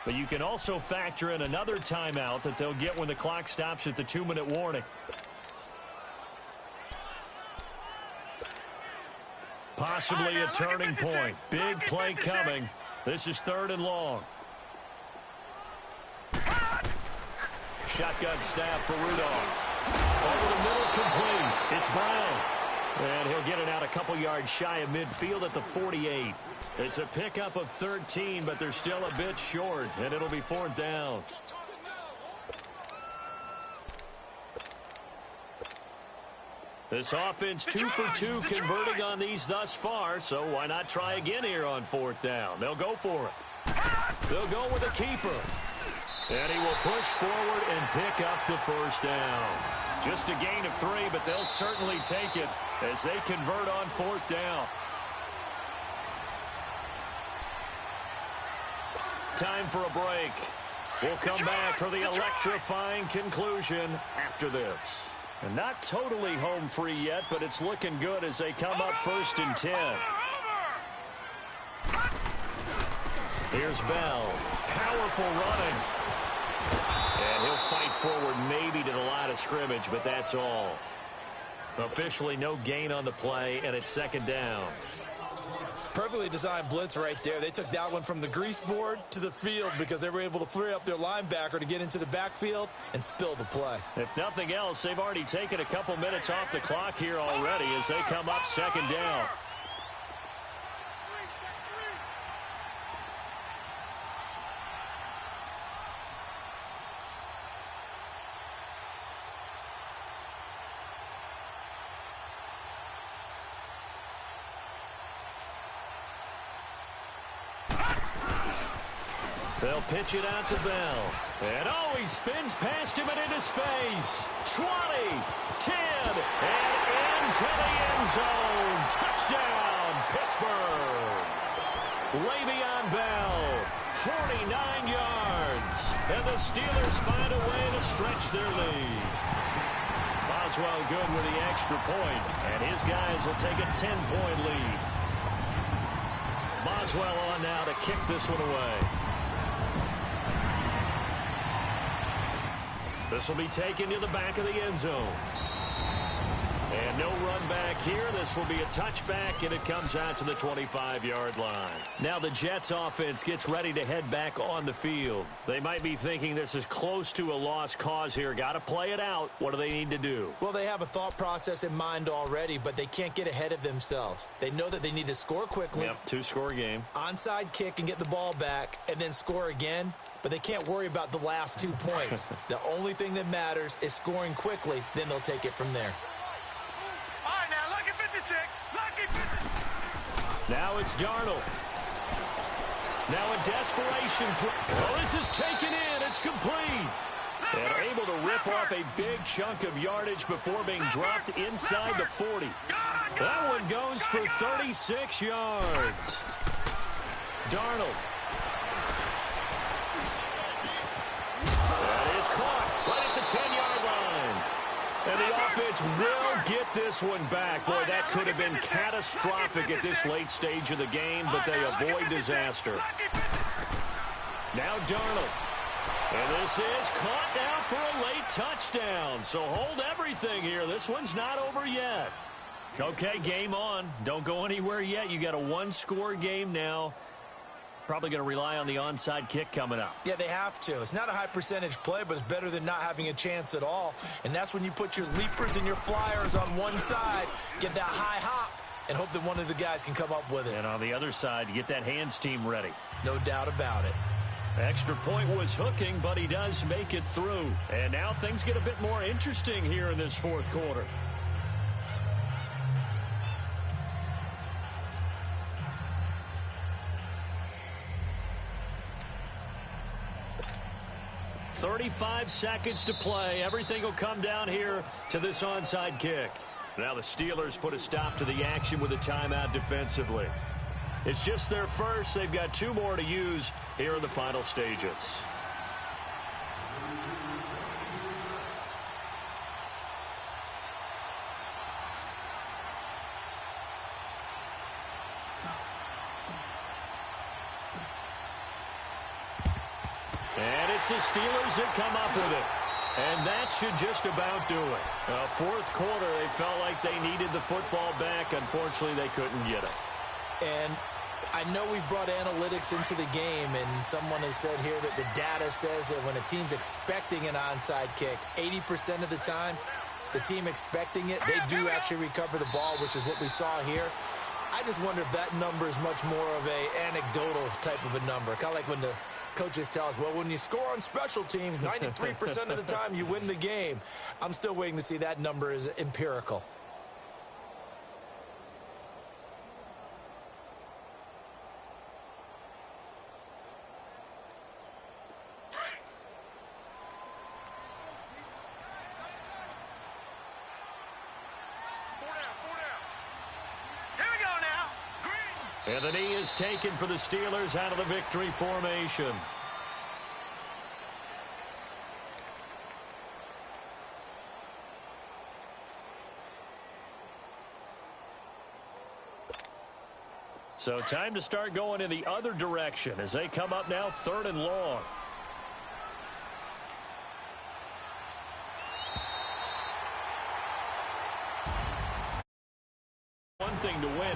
But you can also factor in another timeout that they'll get when the clock stops at the 2-minute warning. Possibly a turning point. Big play coming. This is 3rd and long. Shotgun snap for Rudolph. Over the middle, complete. It's Brown. And he'll get it out a couple yards shy of midfield at the 48. It's a pickup of 13, but they're still a bit short, and it'll be 4th down. This offense 2 for 2 converting on these thus far, so why not try again here on 4th down? They'll go for it. They'll go with a keeper. And he will push forward and pick up the 1st down. Just a gain of 3, but they'll certainly take it as they convert on 4th down. Time for a break. We'll come back for the electrifying conclusion after this. And not totally home free yet, but it's looking good as they come up 1st and 10. Here's Bell. Powerful running. And he'll fight forward maybe to the line of scrimmage, but that's all. Officially no gain on the play, and it's 2nd down. Perfectly designed blitz right there. They took that one from the grease board to the field because they were able to free up their linebacker to get into the backfield and spill the play. If nothing else, they've already taken a couple minutes off the clock here already as they come up 2nd down. They'll pitch it out to Bell. And oh, he spins past him and into space. 20, 10, and into the end zone. Touchdown, Pittsburgh. Le'Veon Bell, 49 yards. And the Steelers find a way to stretch their lead. Boswell good with the extra point, and his guys will take a 10-point lead. Boswell on now to kick this one away. This will be taken to the back of the end zone. And no run back here. This will be a touchback, and it comes out to the 25-yard line. Now the Jets offense gets ready to head back on the field. They might be thinking this is close to a lost cause here. Got to play it out. What do they need to do? Well, they have a thought process in mind already, but they can't get ahead of themselves. They know that they need to score quickly. Yep, 2-score game. Onside kick and get the ball back, and then score again. But they can't worry about the last 2 points. The only thing that matters is scoring quickly. Then they'll take it from there. All right, now, lucky 56. Lucky 56. Now it's Darnold. Now a desperation throw. Oh, this is taken in. It's complete. And able to rip off a big chunk of yardage before being dropped inside the 40. That one goes for 36 yards. Darnold. That is caught right at the 10-yard line. And the offense will get this one back. Boy, that could have been catastrophic at this late stage of the game, but they avoid disaster. Now Darnold. And this is caught now for a late touchdown. So hold everything here. This one's not over yet. Okay, game on. Don't go anywhere yet. You got a 1-score game now. Probably going to rely on the onside kick coming up. Yeah, they have to. It's not a high percentage play, but it's better than not having a chance at all. And that's when you put your leapers and your flyers on one side, get that high hop, and hope that one of the guys can come up with it. And on the other side, you get that hands team ready. No doubt about it. Extra point was hooking, but he does make it through. And now things get a bit more interesting here in this 4th quarter. .35 seconds to play. Everything will come down here to this onside kick. Now the Steelers put a stop to the action with a timeout defensively. It's just their first. They've got 2 more to use here in the final stages. And it's the Steelers that come up with it. And that should just about do it. Fourth quarter, they felt like they needed the football back. Unfortunately, they couldn't get it. And I know we brought analytics into the game, and someone has said here that the data says that when a team's expecting an onside kick, 80% of the time, the team expecting it, they do actually recover the ball, which is what we saw here. I just wonder if that number is much more of a anecdotal type of a number. Kind of like when the coaches tell us, well, when you score on special teams, 93% of the time you win the game. I'm still waiting to see that number is empirical. And the knee is taken for the Steelers out of the victory formation. So time to start going in the other direction as they come up now 3rd and long. One thing to win.